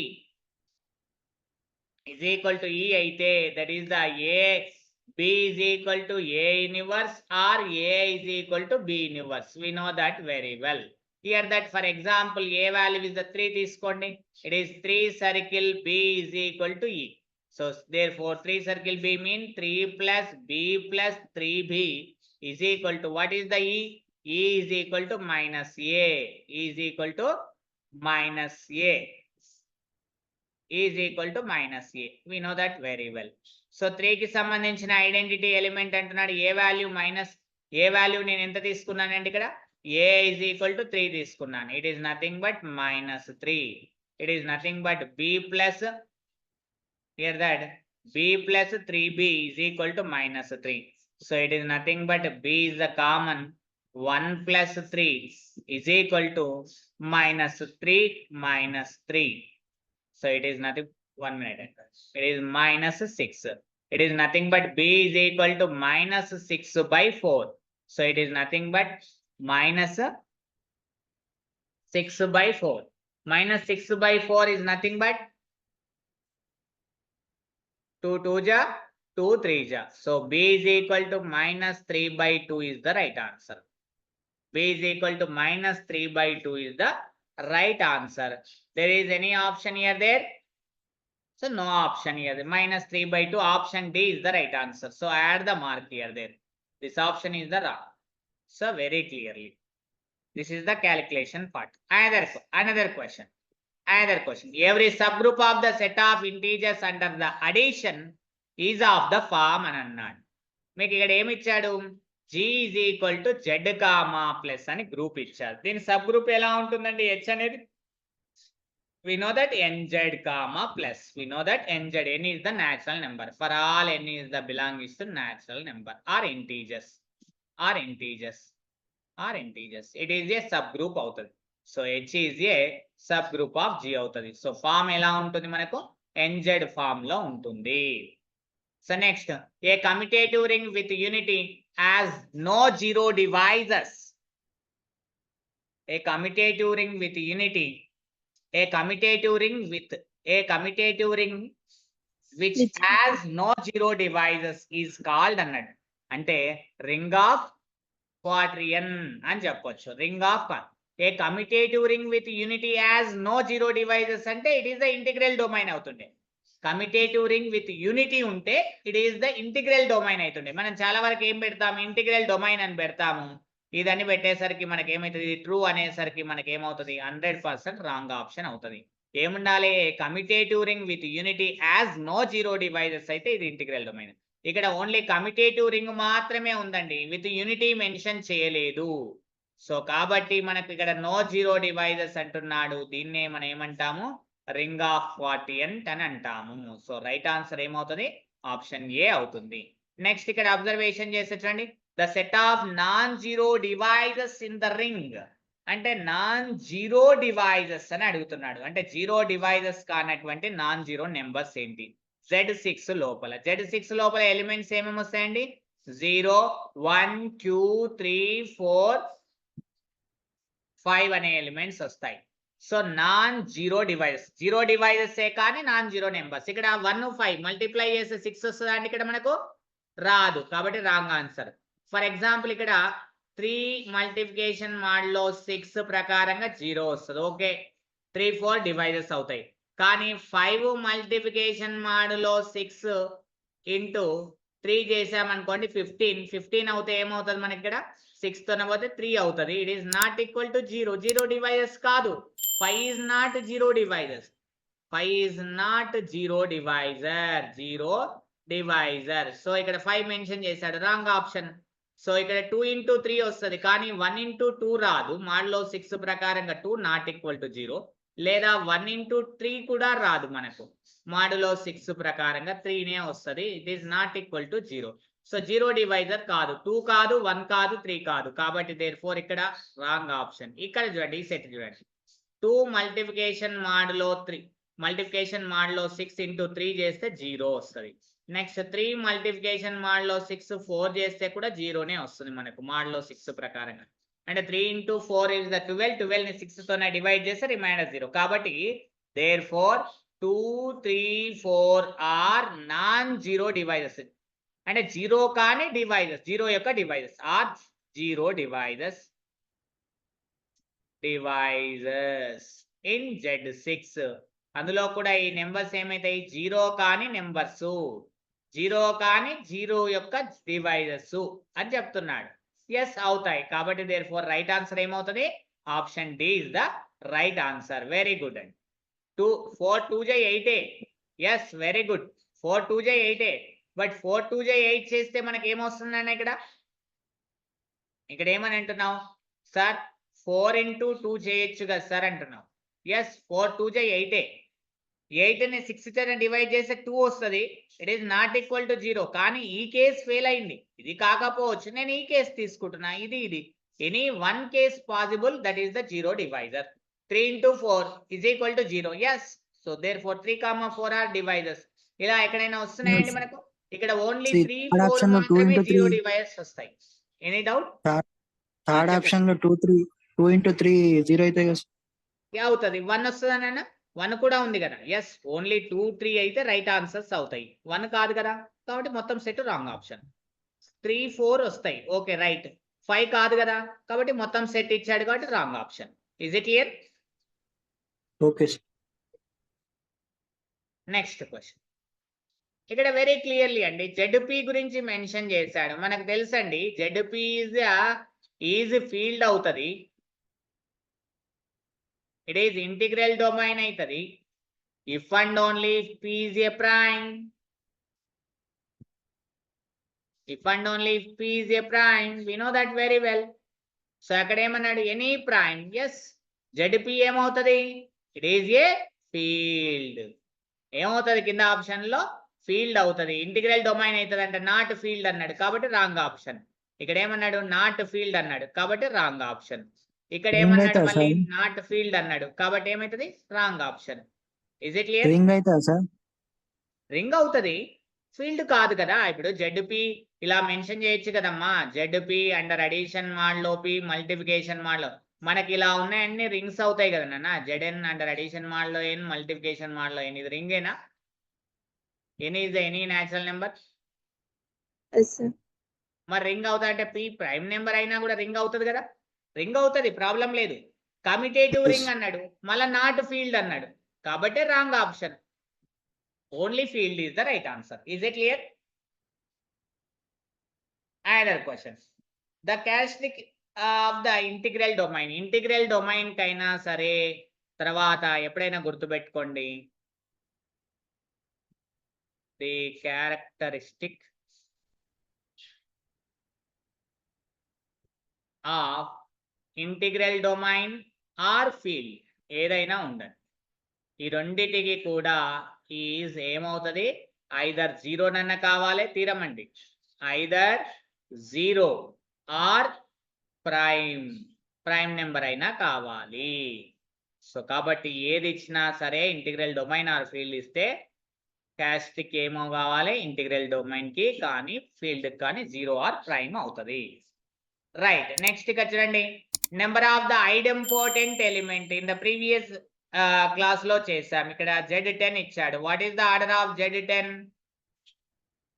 is equal to e aithe, that is the a b is equal to a inverse or a is equal to b inverse. We know that very well. Here that for example a value is the 3 తీసుకోండి. It is 3 circle b is equal to e. So therefore 3 circle b mean 3 plus b plus 3b is equal to what is the e? E is equal to minus a. E is equal to minus a. E is equal to minus a. We know that very well. So 3 కి సంబంధించిన identity element అంటున్నాడు. ఏ value minus ఏ value నేను ఎంత తీసుకున్నానండి ఇక్కడ, a is equal to 3 తీసుకున్నాను. It is nothing but minus 3. It is nothing but b plus, here that b plus 3b is equal to minus 3. So it is nothing but b is the common. 1 plus 3 is equal to minus 3 minus 3. So it is nothing, 1 minute. It is minus 6. It is nothing but b is equal to minus 6 by 4. So it is nothing but minus 6 by 4. Minus 6 by 4 is nothing but 2 2 ja 2 3 ja. So b is equal to minus 3 by 2 is the right answer. B is equal to minus 3 by 2 is the right answer. There is any option here there? So no option here. Minus 3 by 2, option D is the right answer. So add the mark here there. This option is the wrong. So very clearly, this is the calculation part. Another question. Every subgroup of the set of integers under the addition is of the form అని అన్నాడు. మీకు ఇక్కడ ఏమి ఇచ్చాడు, g is equal to z comma plus అని group ఇచ్చారు. దీని sub group ఎలా ఉంటుందండి, h అనేది. We know that nz comma plus. We know that nz, n is the natural number. For all n is the belongs to natural number or integers. It is a subgroup అవుతుంది. So h is a subgroup of g అవుతుంది. So form ఎలా ఉంటుంది మనకు, nz form లో ఉంటుంది. So next, a commutative ring with unity has no zero divisors. A commutative ring with unity, a commutative ring which has no zero divisors is called అన్నాడు. అంటే ring of quaternion అని చెప్పొచ్చు. Ring of a commutative ring with unity as no zero divisors అంటే it is the integral domain అవుతుండే. Commutative ring with unity ఉంటే it is the integral domain అవుతుండే. మనం చాలా వరకు ఏం పెడతాము, ఇంటిగ్రల్ డొమైన్ అని పెడతాము. ఇదని పెట్టేసరికి మనకి ఏమవుతుంది, ట్రూ అనేసరికి మనకి ఏమవుతుంది, 100% రాంగ్ ఆప్షన్ అవుతుంది. ఏముండాలి, commutative ring with unity as no zero divisors అయితే ఇది ఇంటిగ్రల్ డొమైన్. ఇక్కడ ఓన్లీ కమ్యూటేటివ్ రింగ్ మాత్రమే ఉందండి, విత్ యూనిటీ మెన్షన్ చేయలేదు. సో కాబట్టి మనకు ఇక్కడ నో జీరో డివైజెస్ అంటున్నాడు. దీన్నే మనం ఏమంటాము, రింగ్ ఆఫ్ క్వాడ్రియంట్ అని అంటాము. సో రైట్ ఆన్సర్ ఏమవుతుంది, ఆప్షన్ ఏ అవుతుంది. నెక్స్ట్ ఇక్కడ అబ్జర్వేషన్ చేస్తే చూడండి, the set of non zero devices in the ring అంటే నాన్ జీరో డివైజెస్ అని అడుగుతున్నాడు. అంటే జీరో డివైజెస్ కానటువంటి నాన్ జీరో నెంబర్స్ ఏంటి, Z6 లోపల. Z6 లోపల ఎలిమెంట్స్ ఏమేమి వస్తాయండి, 0 1 2 3 4 5 అనే ఎలిమెంట్స్ వస్తాయి. So non zero devices, zero devices కానీ నాన్ జీరో నెంబర్స్. ఇక్కడ 1 5 మల్టిప్లై చేస్తే 6 వస్తుంది అండి, ఇక్కడ మనకు రాదు కాబట్టి రాంగ్ ఆన్సర్. ఫర్ ఎగ్జాంపుల్ ఇక్కడ 3 మల్టిప్లికేషన్ మాడ్లో 6 ప్రకారంగా 0 వస్తుంది. ఓకే, 3 4 డివైజెస్ అవుతాయి. కానీ 5 మల్టిప్లికేషన్ మాడులో 6 ఇంటూ 3 చేసామనుకోండి 15 అవుతే ఏమవుతుంది మనకి ఇక్కడ 6 తోనే పోతే 3 అవుతుంది. It is not equal to 0. 0 devices కాదు. 5 is not 0 devices. 5 is not 0 divisor. 0 divisor. So ఇక్కడ 5 మెన్షన్ చేశాడు, రాంగ్ ఆప్షన్. సో ఇక్కడ 2 ఇంటూ 3 వస్తుంది, కానీ 1 ఇంటూ 2 రాదు. మాడ్లో 6 ప్రకారంగా 2 నాట్ ఈక్వల్ టు 0, లేదా 1 ఇంటూ 3 కూడా రాదు మనకు. మాడులో 6 ప్రకారంగా 3నే వస్తుంది. It is not equal to 0. So 0 divisor కాదు. 2 కాదు, 1 కాదు, 3 కాదు. కాబట్టి దేర్ఫోర్ ఇక్కడ రాంగ్ ఆప్షన్. ఇక్కడ చూడండి, ఈ సెట్ చూడండి. 2 మల్టిప్లికేషన్ మాడులో 3 మల్టిప్లికేషన్ మాడులో 6 ఇంటూ 3 చేస్తే 0 వస్తుంది. నెక్స్ట్ 3 మల్టిప్లికేషన్ మాడులో 6 4 చేస్తే కూడా 0నే వస్తుంది మనకు మాడులో 6 ప్రకారంగా. అంటే 3 ఇంటూ 4 ఇస్ ద 12. 12 ని 6 తోనే డివైడ్ చేస్తే రిమైండర్ 0. కాబట్టి therefore 2, 3, 4 are non zero divisors. అంటే 0 కాని డివైజెస్, 0 యొక్క devices are 0 devices in Z6. అందులో కూడా ఈ నెంబర్స్ ఏమైతాయి? 0 కాని నెంబర్స్, 0 కాని 0 యొక్క డివైజెస్ అని చెప్తున్నాడు. ఎస్ అవుతాయి. కాబట్టి దేర్ఫోర్ రైట్ ఆన్సర్ ఏమవుతుంది? Option D is the right answer. Very good అండి. 4 2 8. Yes, very good. 4 2 8. బట్ 4 2 8 చేస్తే మనకి ఏమొస్తుందండి? ఇక్కడ ఏమని అంటున్నావు సార్? 4 ఇంటూ 2 చేయొచ్చు కదా సార్ అంటున్నావు. ఎస్, 4 2 8. 8ని 6 తో డివైడ్ చేస్తే 2 వస్తుంది. It is not equal to 0. కానీ ఈ కేస్ ఫెయిల్ అయింది. ఇది కాకపోవచ్చు. నేను ఈ కేసు తీసుకుంటున్నా. ఇది any one case possible, that is the 0 divisor. 3 into 4 is equal to 0. Yes. So therefore 3, 4 are divisors. ఇలా ఎక్కడైనా వస్తున్నాయండి మనకు? ఇక్కడ ఓన్లీ 3, 4 మాత్రమే 0 డివైజర్స్ వస్తాయి. Any doubt? థర్డ్ ఆప్షన్ లో 2 into 3 0 అయితే అవుతుంది. 1 వస్తుందన్న? 1 కూడా ఉంది కదా. ఎస్, ఓన్లీ 2, 3 అయితే రైట్ ఆన్సర్స్ అవుతాయి. 1 కాదు కదా, కాబట్టి మొత్తం సెట్ రాంగ్ ఆప్షన్. 3, 4 వస్తాయి. Okay, right. 5 కాదు కదా, కాబట్టి మొత్తం సెట్ ఇచ్చాడు కాబట్టి wrong option. Is it clear? Okay. Next question. ఇక్కడ వెరీ క్లియర్లీ అండి ZP గురించి మెన్షన్ చేశాడు. మనకు తెలుసండి ZP ఈజ్ ఫీల్డ్ అవుతుంది. ఇట్ ఈజ్ ఇంటిగ్రల్ డొమైన్ అవుతుంది. If and only P is a prime. If and only if P is a prime, we know that very well. So అక్కడ ఏమన్నాడు? Any prime. Yes, ZP ఏమవుతుంది? It is a field. ఏమవుతుంది? కింద option లో field అవుతుంది. Integral domain అవుతుంది అంటే not field అన్నాడు, కాబట్టి రాంగ్ ఆప్షన్. ఇక్కడ ఏమన్నాడు? నాట్ ఫీల్డ్ అన్నాడు, కాబట్టి రాంగ్ ఆప్షన్. ఇక్కడ ఏమన్నాడు? మళ్ళీ నాట్ ఫీల్డ్ అన్నాడు, కాబట్టి ఏమైతుంది? Wrong option. Is it clear? Ring అవుతుంది, ఫీల్డ్ కాదు కదా. ఇప్పుడు ZP ఇలా మెన్షన్ చేయొచ్చు కదమ్మా. ZP under addition modulo P multiplication modulo మనకి ఇలా ఉన్నాయన్నీ రింగ్స్ అవుతాయి కదా నాన్న. Zn under addition modulo N, multiplication modulo N. ఇది రింగేనా? N is any natural number. మరి రింగ్ అవుతా అంటే P ప్రైమ్ నెంబర్ అయినా కూడా రింగ్ అవుతుంది కదా. రింగ్ అవుతుంది, ప్రాబ్లం లేదు. కమిటేటివ్ రింగ్ అన్నాడు, మళ్ళీ నాట్ ఫీల్డ్ అన్నాడు, కాబట్టి wrong option. Only field is the right answer. Is it clear? Another question. The characteristic of the integral domain. Integral domain కైనా సరే తర్వాత ఎప్పుడైనా గుర్తుపెట్టుకోండి. The characteristic of integral domain or field ఏదైనా ఉండండి, ఈ రెండిటికి కూడా ఈజ్ ఏమవుతుంది? ఐదర్ 0 నన్న కావాలి, తీరమండి. ఐదర్ 0 ఆర్ ప్రైమ్ నెంబర్ అయినా కావాలి. సో కాబట్టి ఏది ఇచ్చినా సరే ఇంటిగ్రల్ డొమైన్ ఆర్ ఫీల్డ్ ఇస్తే క్యారెక్టరిస్టిక్ ఏమో కావాలి? ఇంటిగ్రల్ డొమైన్ కి కానీ ఫీల్డ్ కానీ 0 ఆర్ ప్రైమ్ అవుతుంది. రైట్. నెక్స్ట్ ఇక్కడ చూడండి, number of the idempotent element in the previous class లో చేసాం. ఇక్కడ Z10 ఇచ్చాడు. What is the order of Z10?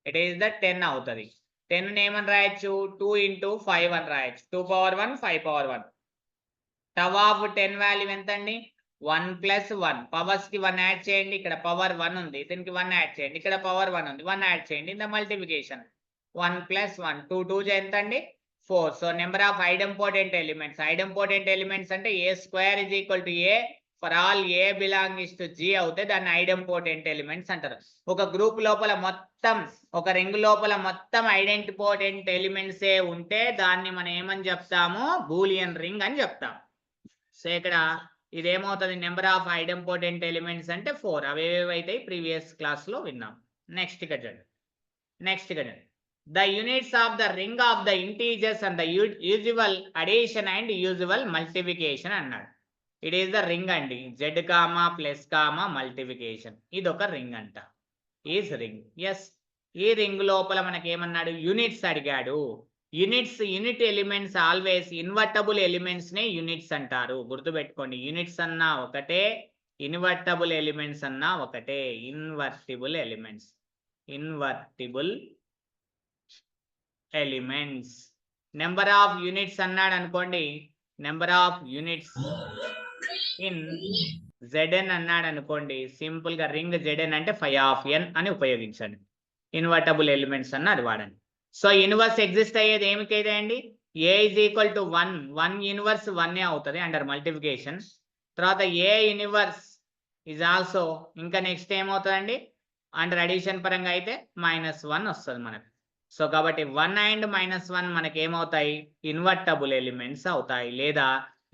It is the 10 అవుతుంది. 10 ఏమని రాయొచ్చు? 2 into 5 అని రాయొచ్చు. 2 power 1, 5 power 1. Tau of 10 value ఎంత అండి? 1 ప్లస్ 1 పవర్స్ కి 1 యాడ్ చేయండి, ఇక్కడ పవర్ 1 ఉంది, దీనికి 1 యాడ్ చేయండి, ఇక్కడ పవర్ 1 ఉంది, 1 యాడ్ చేయండి, ఇంత మల్టిప్లికేషన్ 1 ప్లస్ 1 2 2 ఎంత అండి 4. So number of idempotent elements అంటే A square is equal to A for all A belongings to G అవుతే దాన్ని ఐడెంపోటెంట్ ఎలిమెంట్స్ అంటారు. ఒక గ్రూప్ లోపల మొత్తం, ఒక రింగ్ లోపల మొత్తం ఐడెంటిపోటెంట్ ఎలిమెంట్స్ ఏ ఉంటే దాన్ని మనం ఏమని చెప్తాము, బూలియన్ రింగ్ అని చెప్తాం. సో ఇక్కడ ఇదేమవుతుంది, నెంబర్ ఆఫ్ ఐడెంపోటెంట్ ఎలిమెంట్స్ అంటే 4. అవేవైతే ప్రీవియస్ క్లాస్ లో విన్నాం. నెక్స్ట్ ఇక్కడ చూడండి, the units of the ring of the integers and the usual addition and usual multiplication అన్నాడు. ఇట్ ఈస్ ద రింగ్ అండి, Z comma plus comma multiplication, ఇది ఒక ring అంట, ఈజ్ రింగ్. ఎస్, ఈ రింగ్ లోపల మనకి ఏమన్నాడు, యూనిట్స్ అడిగాడు. Unit elements always invertible elements నే యూనిట్స్ అంటారు. గుర్తుపెట్టుకోండి, యూనిట్స్ అన్నా ఒకటే, ఇన్వర్టబుల్ ఎలిమెంట్స్ అన్నా ఒకటే. Invertible elements number of units అన్నాడు అనుకోండి, number of units in Zn అన్నాడు అనుకోండి, సింపుల్ గా రింగ్ Zn అంటే 5 అని ఉపయోగించండి. ఇన్వర్టబుల్ ఎలిమెంట్స్ అన్న అది వాడండి. సో ఇన్వర్స్ ఎగ్జిస్ట్ అయ్యేది ఏమికైతే అండి, ఏ ఇజ్ ఈక్వల్ టు 1 ఇన్వర్స్ 1 అవుతుంది అండర్ మల్టిప్లికేషన్. తర్వాత ఏ ఇన్వర్స్ ఇజ్ ఆల్సో, ఇంకా నెక్స్ట్ ఏమవుతుందండి, అండర్ అడిషన్ పరంగా అయితే -1 వస్తుంది మనకు. సో కాబట్టి 1 అండ్ -1 మనకి ఏమవుతాయి, ఇన్వర్టబుల్ ఎలిమెంట్స్ అవుతాయి, లేదా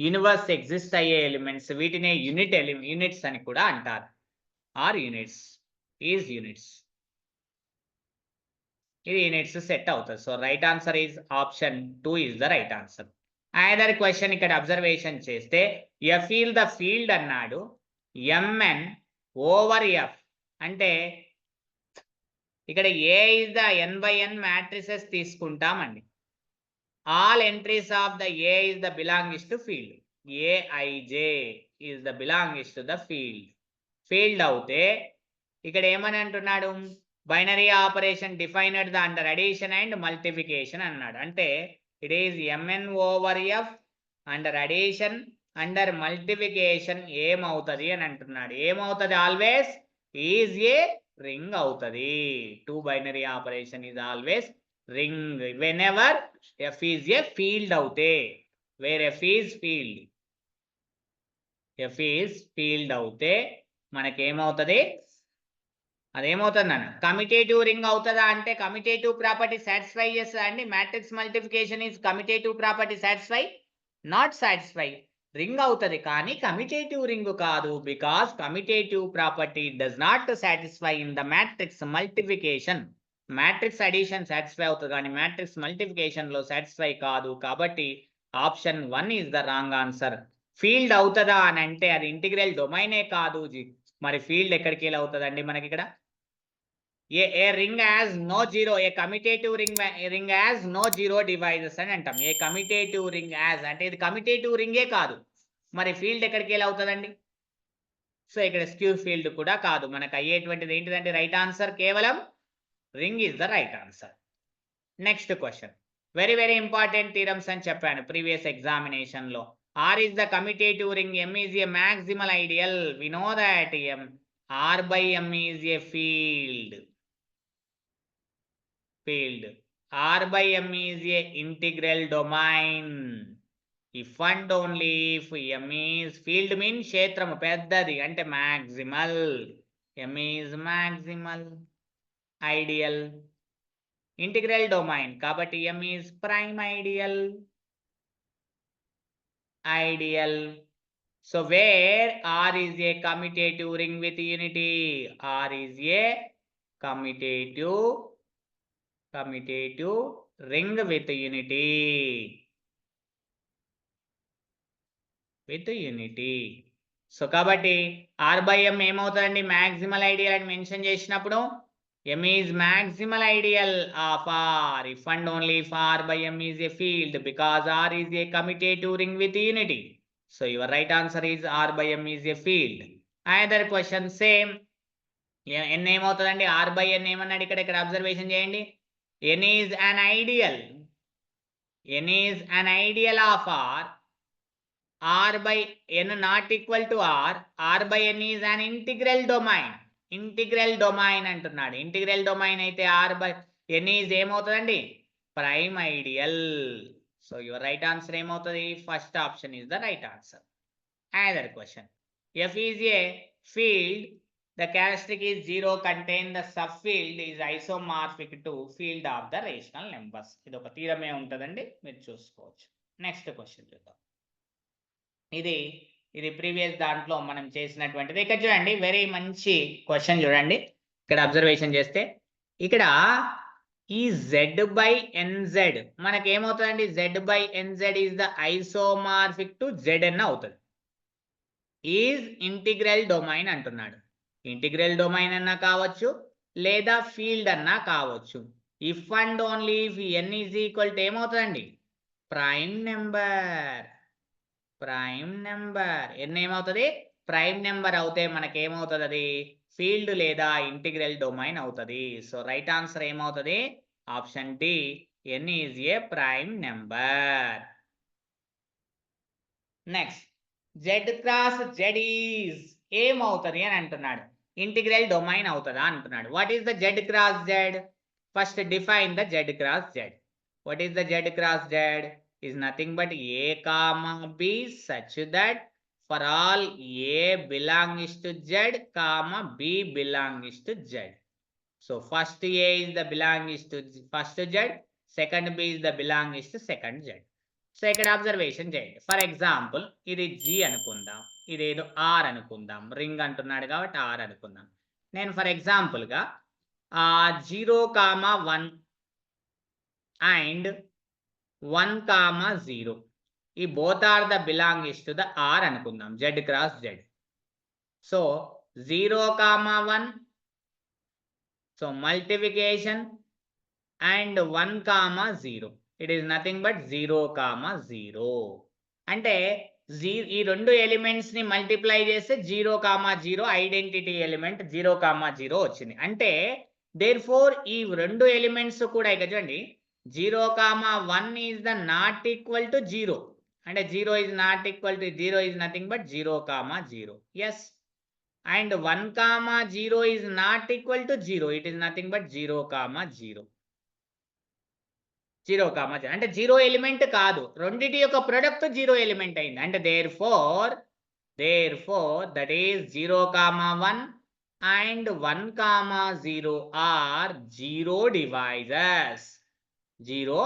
యూనివర్స్ ఎగ్జిస్ట్ అయ్యే ఎలిమెంట్స్, వీటినే యూనిట్స్ అని కూడా అంటారు. ఆర్ యూనిట్స్, ఇది యూనిట్స్ సెట్ అవుతుంది. So right answer is option 2 is the right answer. Either question ఇక్కడ అబ్జర్వేషన్ చేస్తే, ఎఫ్ ఈల్ ద ఫీల్డ్ అన్నాడు, ఎంఎన్ ఓవర్ ఎఫ్ అంటే ఇక్కడ A is the n/n matrices తీసుకుంటామండి. All entries of the A is the belongs to field, ఏఐj is the belongs to the field అవుతే ఇక్కడ ఏమని అంటున్నాడు, binary operation defined the under addition and multiplication అన్నాడు. అంటే it is mn over F under addition under multiplication ఏమవుతుంది అని అంటున్నాడు. ఏమవుతుంది, ఆల్వేస్ ఈజ్ ఏ రింగ్ అవుతుంది. 2 binary operation is always ring whenever f is a field అవుతే, where f is field అవుతే మనకేమవుతుంది, అదేమవుతుంది అన్న కమిటేటివ్ రింగ్ అవుతుందా అంటే, కమిటేటివ్ ప్రాపర్టీ సాటిస్ఫై చేస్తుందా అండి, matrix multiplication is commutative property satisfy, not satisfy. Ring అవుతుంది కానీ కమిటేటివ్ రింగ్ కాదు, because commutative property does not satisfy in the matrix multiplication. Matrix addition satisfy అవుతుంది కానీ మ్యాట్రిక్స్ మల్టిప్లికేషన్ లో సాటిస్ఫై కాదు. కాబట్టి option 1 is the wrong answer. Field అవుతుందా అని అంటే అది ఇంటిగ్రల్ డొమైనే కాదు, మరి ఫీల్డ్ ఎక్కడికి వెళ్ళి అవుతుందండి మనకి ఇక్కడ. A ring has no zero, a commutative ring has no zero divisors అని అంటాం. ఏ కమిటేటివ్ రింగ్ యాజ్ అంటే ఇది కమిటేటివ్ రింగే కాదు, మరి ఫీల్డ్ ఎక్కడికి వెళ్ళి అవుతుందండి. సో ఇక్కడ స్క్యూ ఫీల్డ్ కూడా కాదు, మనకు అయ్యేటువంటిది ఏంటిదంటే రైట్ ఆన్సర్ కేవలం ring is the right answer. Next question, very important theorems అని చెప్పాను ప్రీవియస్ ఎగ్జామినేషన్ లో. R is the commutative ring, M is a maximal ideal, we know that R by M is a field. R by M is a integral domain. If and only if M is field means క్షేత్రము పెద్దది అంటే maximal. M is maximal, ideal, integral domain కాబట్టి M is prime ideal. So where R is a commutative ring with unity, R is a commutative ring with unity. So కాబట్టి R by M ఏమవుతుందండి, maximal ideal అని mention చేసినప్పుడు M is maximal ideal of R if and only if R by M is a field, because R is a commutative ring with unity. So your right answer is R by M is a field. Another question same, n ఏమవుతుందండి, R by N ఏమన్నాడు ఇక్కడ observation చేయండి. N is an ideal of R r by n not equal to r by n is an integral domain. Integral domain అంటున్నాడు. Integral domain అయితే r by n is ఏమవుతుందండి? Prime ideal. So your right answer ఏమవుతుంది? First option is the right answer. Another question. F is a field. The characteristic is 0 contain the subfield is isomorphic to field of the rational numbers. ఇది ఒక తీరమే ఉంటుందండి, మీరు చూసుకోవచ్చు. Next question చూద్దాం. ఇది previous దాంట్లో మనం చేసినటువంటిది. ఇక్కడ చూడండి, వెరీ మంచి క్వశ్చన్ చూడండి. ఇక్కడ అబ్జర్వేషన్ చేస్తే ఇక్కడ ఈ z బై nz మనకి ఏమవుతుందండి? z by nz is the isomorphic to zn అవుతుంది. ఈజ్ ఇంటిగ్రల్ డొమైన్ అంటున్నాడు. ఇంటిగ్రల్ డొమైన్ అన్నా కావచ్చు, లేదా ఫీల్డ్ అన్నా కావచ్చు. If and only if n is equal to ఏమవుతుందండి? Prime number. Prime number n ఏమవుతుంది? ప్రైమ్ నెంబర్ అవుతే మనకేమవుతుంది? అది ఫీల్డ్ లేదా ఇంటిగ్రల్ డొమైన్ అవుతుంది. సో రైట్ ఆన్సర్ ఏమవుతుంది? Option D, n is a prime number. Next, z cross z is ఏమవుతుంది అని అంటున్నాడు. ఇంటిగ్రల్ డొమైన్ అవుతుందా అంటున్నాడు. What is the z cross z? First define the z cross z. What is the z cross z? is nothing but a comma b such that for all a belongs to z comma b belongs to z. So first a is the belongs to first z, second b is the belongs to second z. So ఇక్కడ observation చేయండి. For example ఇది g అనుకుందాం, ఇదేదో r అనుకుందాం. Ring అంటున్నాడు కాబట్టి r అనుకుందాం. నేను ఫర్ ఎగ్జాంపుల్గా 0,1 అండ్ 1,0 ఈ both are the belongs to the r అనుకుందాం, z cross z. So 0,1 so multiplication and 1,0 it is nothing but 0,0. అంటే ఈ రెండు ఎలిమెంట్స్ ని మల్టిప్లై చేస్తే 0,0 ఐడెంటిటీ ఎలిమెంట్ 0,0 వచ్చింది. అంటే దేర్ ఫోర్ ఈ రెండు ఎలిమెంట్స్ కూడా ఇక్కడ చూడండి, 0,1 is the not equal to 0. And 0 is not equal to 0 is nothing but 0,0. Yes. And 1,0 is not equal to 0. It is nothing but 0,0. 0,0 అంటే 0 ఎలిమెంట్ కాదు, రెండిటి యొక్క ప్రొడక్ట్ 0 ఎలిమెంట్ అయింది. అంటే therefore that is 0,1 and 1,0 are 0 divisors. 0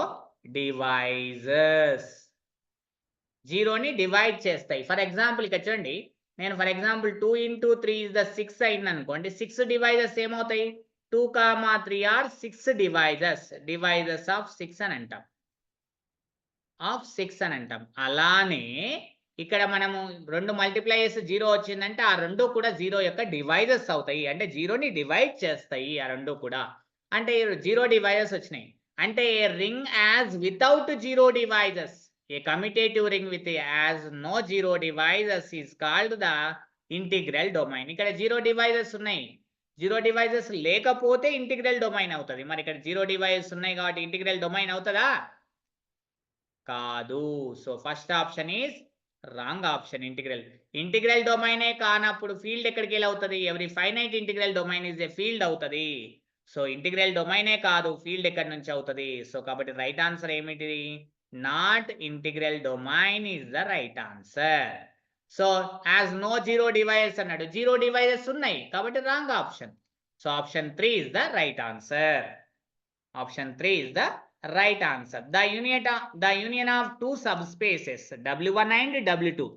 divisors, 0ని divide చేస్తాయి. For example ఇక్కడ చూడండి, నేను for example 2 into 3 is the 6 అయింది అనుకోండి. 6 డివైజర్స్ ఏమవుతాయి? 2,3 are 6 డివైజర్స్ ఆఫ్ 6 అని అంటాం. అలానే ఇక్కడ మనము రెండు మల్టిప్లై చేసి 0 వచ్చిందంటే ఆ రెండు కూడా 0 యొక్క డివైజర్స్ అవుతాయి. అంటే 0ని డివైడ్ చేస్తాయి ఆ రెండు కూడా. అంటే 0 డివైజర్స్ వచ్చినాయి. అంటే a ring has without 0 divisors, a commutative ring with has no 0 divisors is called the integral domain. ఇక్కడ 0 డివైజర్స్ ఉన్నాయి, 0 డివైజర్స్ లేకపోతే ఇంటిగ్రల్ డొమైన్ అవుతుంది. మరి ఇక్కడ 0 డివైజర్స్ ఉన్నాయి కాబట్టి ఇంటిగ్రల్ డొమైన్ అవుతుందా? కాదు. So first option is wrong option. Integral డొమైనే కానప్పుడు ఫీల్డ్ ఎక్కడికి వెళ్ళి అవుతుంది? ఎవరి finite integral domain is a field అవుతుంది. సో ఇంటిగ్రల్ డొమైనే కాదు, ఫీల్డ్ ఎక్కడి నుంచి అవుతుంది? సో కాబట్టి రైట్ ఆన్సర్ ఏమిటి? Not integral domain is the right answer. So has no 0 divisors అన్నాడు, 0 డివైజర్స్ ఉన్నాయి కాబట్టి wrong option. So option 3 is the right answer. Option 3 is the right answer. The union of two subspaces W1 and W2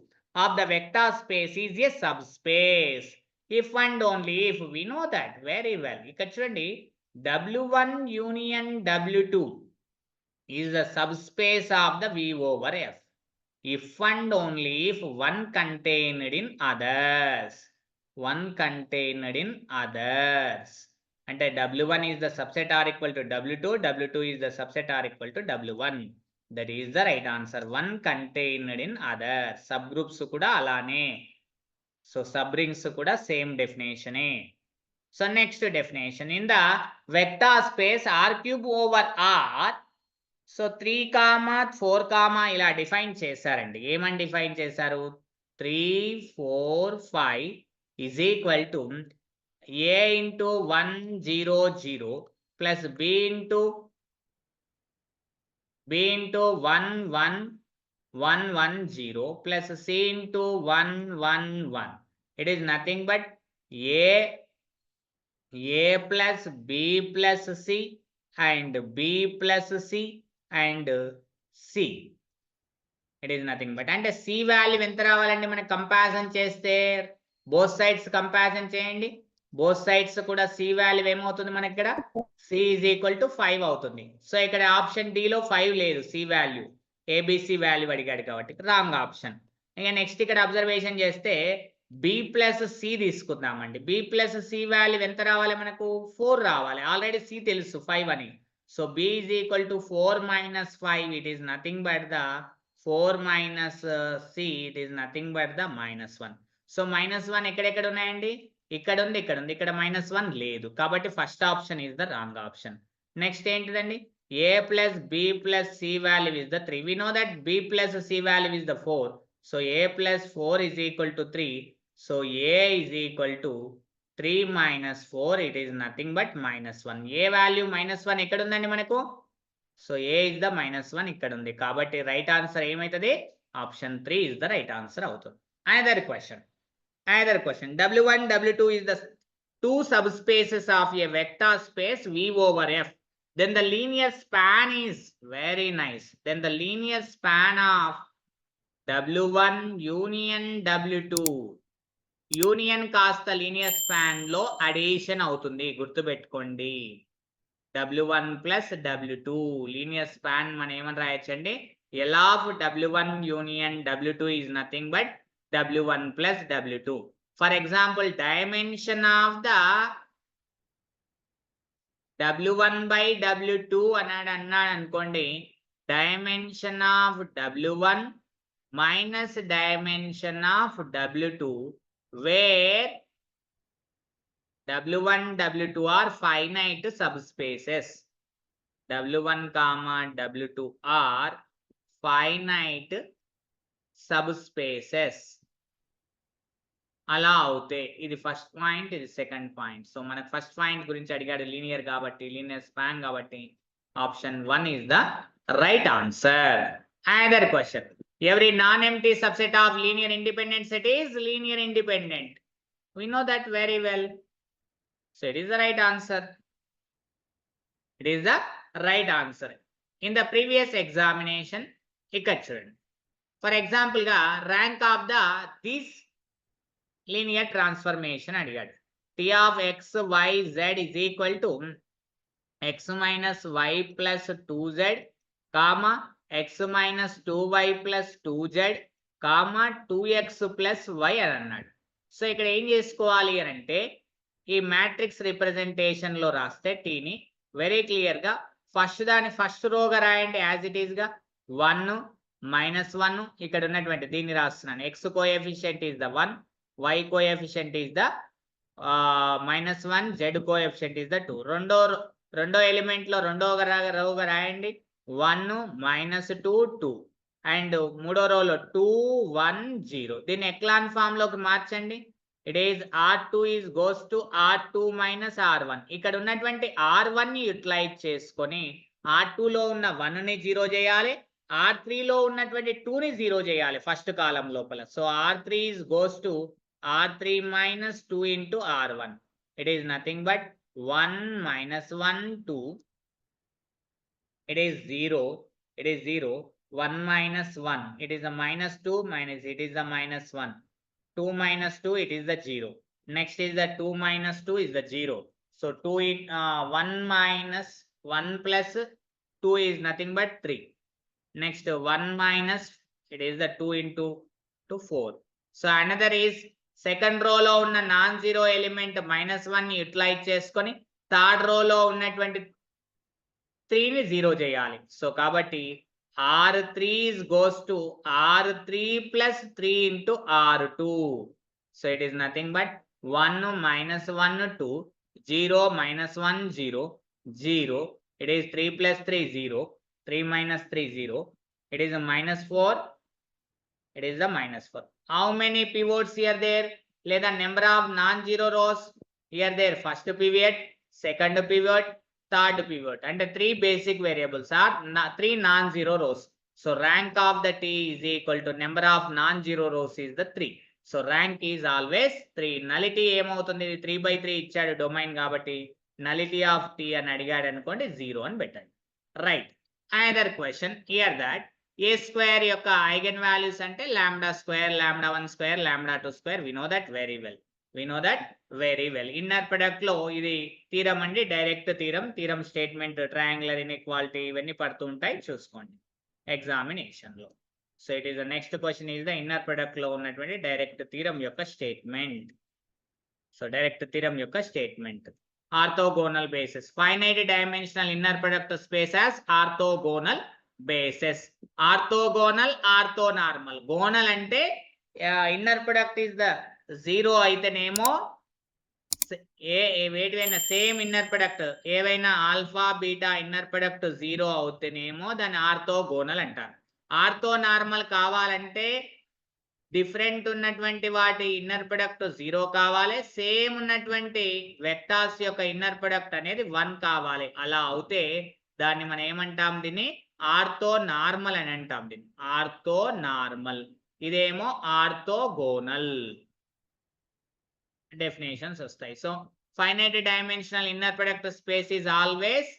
of the vector space is a subspace. If and only if we know that very well. ఇక్కడ చూడండి, W1 union W2 is the subspace of the V over F. If and only if one contained in others. అంటే W1 is the subset or equal to W2, W2 is the subset or equal to W1. That is the right answer. One contained in others. Subgroups కూడా అలానే. So subrings kuda same definition. So next definition, in the vector space R cube over R, so 3, 4, ఇలా define చేశారండి. ఏమని define చేశారు? 3, 4, 5 is equal to A into 1, 0, 0 plus B into 1, 1, 1, 1, 0 plus C into 1, 1, 1. It is nothing but A plus B plus C and B plus C and C. It is nothing but. అంటే C value ఎంత రావాలండి మనకి comparison చేస్తే? Both sides comparison చేయండి. Both sides కూడా C value ఏమవుతుంది మనకి ఇక్కడ? C is equal to 5 అవుతుంది. సో ఇక్కడ ఆప్షన్ D లో 5 లేదు C వాల్యూ. ABC వాల్యూ అడిగాడు కాబట్టి రాంగ్ ఆప్షన్. ఇక నెక్స్ట్ ఇక్కడ అబ్జర్వేషన్ చేస్తే B ప్లస్ C తీసుకుందామండి. B ప్లస్ C వాల్యూ ఎంత రావాలి మనకు? 4 రావాలి. ఆల్రెడీ C తెలుసు 5 అని. So B is equal to 4 minus 5. It is nothing but the 4 minus C. It is nothing but the -1. So -1 ఎక్కడెక్కడ ఉన్నాయండి? ఇక్కడ ఉంది, ఇక్కడ ఉంది. ఇక్కడ -1 లేదు కాబట్టి first option is the wrong option. Next ఏంటిదండి? A plus B plus C value is the 3. We know that B plus C value is the 4. So A plus 4 is equal to 3. So A is equal to 3 minus 4. It is nothing but -1. A value -1 ఎక్కడ ఉందండి మనకు? So A is the -1 ఇక్కడ ఉంది కాబట్టి right answer ఏమైతుంది? Option 3 is the right answer అవుతుంది. Another question. W1, W2 is the two subspaces of a vector space V over F. Then the linear span is very nice. Then the linear span of W1 union W2. Union కాస్త linear span లో addition అవుతుంది, గుర్తుపెట్టుకోండి. W1 plus W2 linear span మనం ఏమని రాయొచ్చండి? L of W1 union W2 is nothing but W1 plus W2. For example, dimension of the W1 by W2 అన్నాడు అనుకోండి. Dimension of W1 minus dimension of W2 where W1, W2 are finite subspaces. W1, W2 are finite subspaces. అలా అవుతే ఇది first point, ఇది second point. So మనకు first point గురించి అడిగాడు, linear కాబట్టి, లీనియర్ స్పాన్ కాబట్టి option 1 is the right answer. Another question. Every non-empty subset of linear independent set is linear independent. We know that very well. So it is the right answer. It is the right answer. In the previous examination, ఇక్కడ చూడండి. For example గా rank of the this linear transformation అడిగాడు. T of x, y, z is equal to x minus y plus 2z, comma x minus 2y plus 2z, comma 2x plus y అని అన్నాడు. So ఇక్కడ ఏం చేసుకోవాలి అని అంటే ఈ మ్యాట్రిక్స్ రిప్రజెంటేషన్ లో రాస్తే టీని వెరీ క్లియర్ గా ఫస్ట్ రోగా రాయండి యాజ్ ఇట్ ఈస్ గా 1 -1 ఇక్కడ ఉన్నటువంటి దీన్ని రాస్తున్నాను. x coefficient is the 1, y coefficient is the -1, z coefficient is the 2. రెండో ఎలిమెంట్ లో రెండో రోగా రాయండి 1 -2 2 అండ్ మూడో రోలో 2 1 0. దీన్ని ఎక్లాన్ ఫామ్ లోకి మార్చండి. It is R2 is goes to R2 minus R1. ఇక్కడ ఉన్నటువంటి R1 ని యూటిలైజ్ చేసుకొని R2 లో ఉన్న 1 ని 0 చేయాలి, R3 లో ఉన్నటువంటి 2 ని 0 చేయాలి ఫస్ట్ కాలం లోపల. So R3 is goes to R3 minus 2 into R1. It is nothing but 1 minus 1 2. It is 0. It is 0. 1 minus 1. It is a minus 2 minus it is a minus 1. 2 minus 2 it is the 0. Next is the 2 minus 2 is the 0. So 1 minus 1 plus 2 is nothing but 3. Next 1 minus it is the 2 into 4. So another is second రోలో ఉన్న non zero element -1 ని utilise చేసుకొని third రోలో ఉన్నటువంటి 3 ని 0 చేయాలి. So కాబట్టి R3 goes to R3 plus 3 into R2. So it is nothing but 1 minus 1 2, 0 minus 1 0 0. It is 3 plus 3 0. 3 minus 3 0. It is a minus 4. It is the minus 4. How many pivots here there? Let the number of non-zero rows here there. First pivot, second pivot, third pivot, and the 3 basic variables are 3 non-zero rows. So rank of the T is equal to number of non-zero rows is the 3. So rank is always 3. Nullity ఏమవుతుంది 3 by 3 ఇచ్చాడు domain కాబట్టి nullity of T అని అడిగాడు అనుకోండి 0 అని పెట్టండి. Right. Another question here that A square యొక్క eigenvalues అంటే lambda square, lambda 1 square, lambda 2 square. We know that very well. Inner product లో ఇది థీరం అండి, direct theorem statement, triangular inequality ఇవన్నీ పడుతూ ఉంటాయి, చూసుకోండి ఎగ్జామినేషన్ లో. So it is the next question is the inner product లో ఉన్నటువంటి డైరెక్ట్ థీరం యొక్క స్టేట్మెంట్. సో డైరెక్ట్ థీరం యొక్క statement. Orthogonal basis, finite dimensional inner product space has orthogonal basis. Orthogonal, orthonormal. గోనల్ అంటే ఇన్నర్ ప్రొడక్ట్ ఇస్ ద 0 అయితేనేమో వేటివైనా same inner product ఏవైనా alpha beta inner product 0 అవుతేనేమో దాన్ని ఆర్థోగోనల్ అంటారు. ఆర్థోనార్మల్ కావాలంటే డిఫరెంట్ ఉన్నటువంటి వాటి ఇన్నర్ ప్రొడక్ట్ 0 కావాలి, సేమ్ ఉన్నటువంటి వెక్టార్స్ యొక్క ఇన్నర్ ప్రొడక్ట్ అనేది 1 కావాలి. అలా అవుతే దాన్ని మనం ఏమంటాం, దీన్ని ఆర్థోనార్మల్ అని అంటాం. దీన్ని ఆర్థోనార్మల్. ఇదేమో ఆర్థోగోనల్. డెఫినేషన్స్ వస్తాయి. So finite dimensional inner product space is always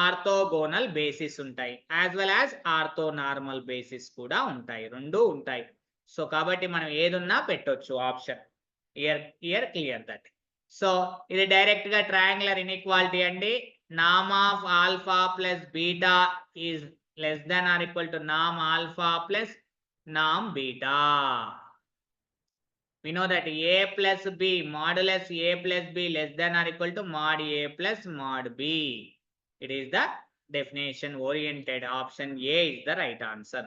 orthogonal basis ఉంటాయి, as well as orthonormal basis కూడా ఉంటాయి, రెండు ఉంటాయి. సో కాబట్టి మనం ఏదున్నా పెట్టొచ్చు option. Year clear that. So ఇది డైరెక్ట్ గా ట్రయాంగులర్ ఇన్ఈక్వాలిటీ అండి. నామ్ of alpha plus beta is less than or equal to NAM alpha plus NAM beta. We know that a plus b modulus a plus b less than or equal to mod a plus mod b. It is the definition oriented. Option A is the right answer.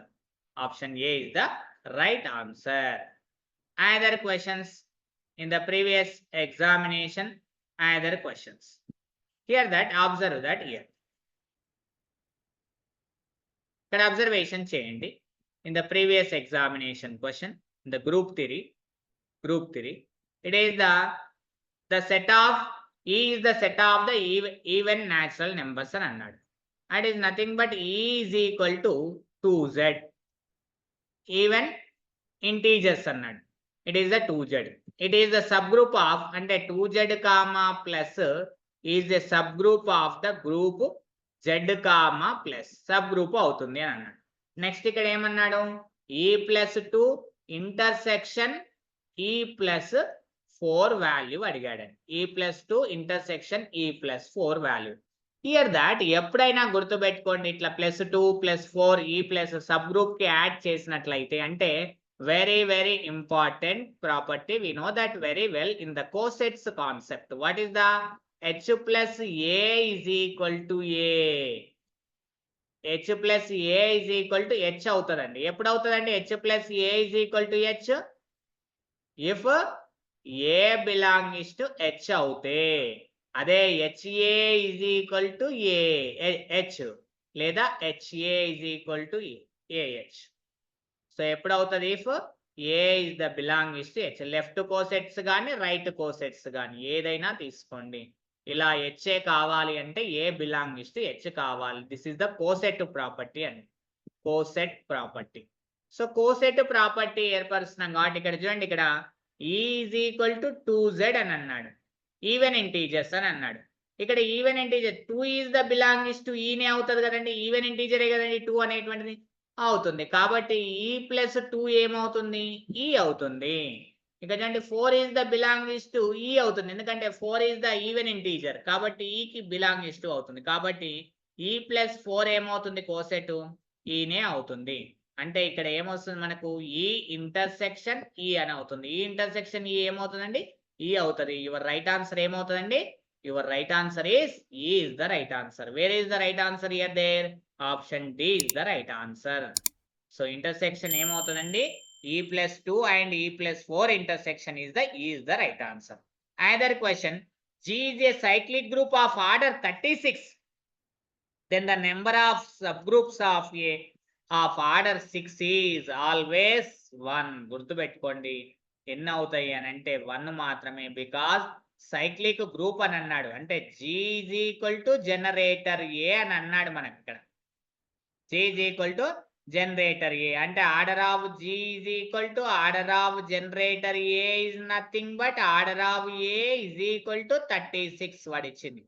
Option A is the right answer. Other questions in the previous examination, other questions. Here that observe that here. Can observation change in the previous examination question, in the group theory. It is the set of E is the set of the even natural numbers అని అన్నాడు. And is nothing but E is equal to 2z. Even integers అన్నాడు. It is the 2z. It is the subgroup of అంటే 2z comma plus is the subgroup of the group z comma plus subgroup అవుతుంది అని అన్నాడు. Next ఇక్కడ ఏమన్నాడు, E plus 2 intersection E plus 4 value అడిగాడు. E plus 2 intersection E plus 4 value. Here that ఎప్పుడైనా గుర్తుపెట్టుకోండి, ఇట్లా +2 +4 ఈ ప్లస్ సబ్ గ్రూప్ కి యాడ్ చేసినట్లయితే అంటే very important property. We know that very well in the cosets concept. What is the H plus A is equal to A. H plus A is equal to H అవుతుందండి. ఎప్పుడు అవుతుందండి H plus A is equal to H? If A belongs to H అవుతే, అదే HA is equal to H లేదా HA is equal to AH. So ఎప్పుడు అవుతుంది, if A is the belongs to H. Left cosets కానీ right cosets కానీ ఏదైనా తీసుకోండి. ఇలా HA కావాలి అంటే A belongs to H కావాలి. This is the coset property అండి, coset property. So coset property ఏర్పరుస్తున్నాం కాబట్టి ఇక్కడ చూడండి, ఇక్కడ E is equal to 2z అని అన్నాడు, ఈవెన్ ఇంటీజర్స్ అని అన్నాడు. ఇక్కడ even integer 2 is the belongs to E నే అవుతుంది కదండి, ఈవెన్ ఇంటీజరే కదండి 2 అనేటువంటిది అవుతుంది. కాబట్టి E plus 2 ఏమవుతుంది, E అవుతుంది. ఇక్కడ చూడండి 4 is the belongs to E అవుతుంది, ఎందుకంటే 4 is the ఈవెన్ ఇంటీజర్ కాబట్టి E కి belongs to అవుతుంది. కాబట్టి E plus 4 ఏమవుతుంది, కోసెట్ E నే అవుతుంది. అంటే ఇక్కడ ఏమవుతుంది మనకు, ఈ ఇంటర్సెక్షన్ ఈ అని అవుతుంది. ఈ ఇంటర్సెక్షన్ ఈ ఏమవుతుందండి, ఈ అవుతుంది. యువర్ రైట్ ఆన్సర్ ఏమవుతుందండి, your right answer is E is the right answer. Where is the right answer here there? Option D is the right answer. So intersection ఏమవుతుందండి, E plus 2 and E plus 4 intersection is the right answer. Another question, G is a cyclic group of order 36, then the number of subgroups of order 6 is always 1. గుర్తుపెట్టుకోండి ఎన్ని అవుతాయి అని అంటే 1 మాత్రమే, because cyclic group అని అన్నాడు. అంటే G is equal to generator A అని అన్నాడు మనకి ఇక్కడ. G is equal to generator A అంటే order of G is equal to order of generator A is nothing but order of A is equal to 36 వాడు ఇచ్చింది.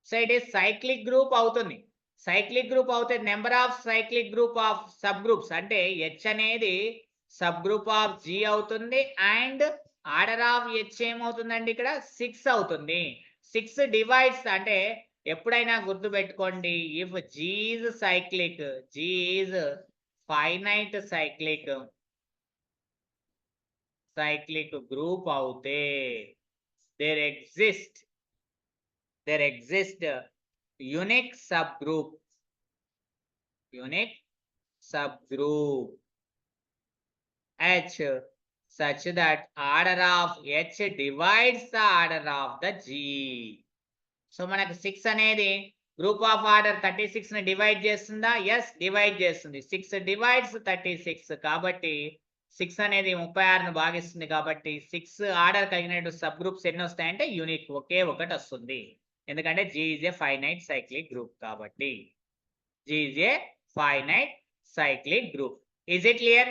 So it is cyclic group అవుతుంది. Cyclic group అవుతే number of cyclic group of sub groups అంటే H అనేది sub group of G అవుతుంది and order of H ఏమవుతుందండి ఇక్కడ 6 అవుతుంది. 6 డివైడ్స్ అంటే ఎప్పుడైనా గుర్తుపెట్టుకోండి, if G is cyclic, G is finite cyclic group అవుతే there exist unique subgroup H such that order of H divides the order of the G. So మనకు 6 అనేది group of order 36 ని డివైడ్ చేస్తుందా? Yes, divide చేస్తుంది. 6 divides 36 కాబట్టి 6 అనేది 36 ను భాగిస్తుంది కాబట్టి 6 ఆర్డర్ కలిగిన సబ్ గ్రూప్స్ ఎన్ని వస్తాయంటే యూనిక్ ఒకే ఒకటి వస్తుంది. ఎందుకంటే G is a finite cyclic group కాబట్టి. G is a finite cyclic group. Is it clear?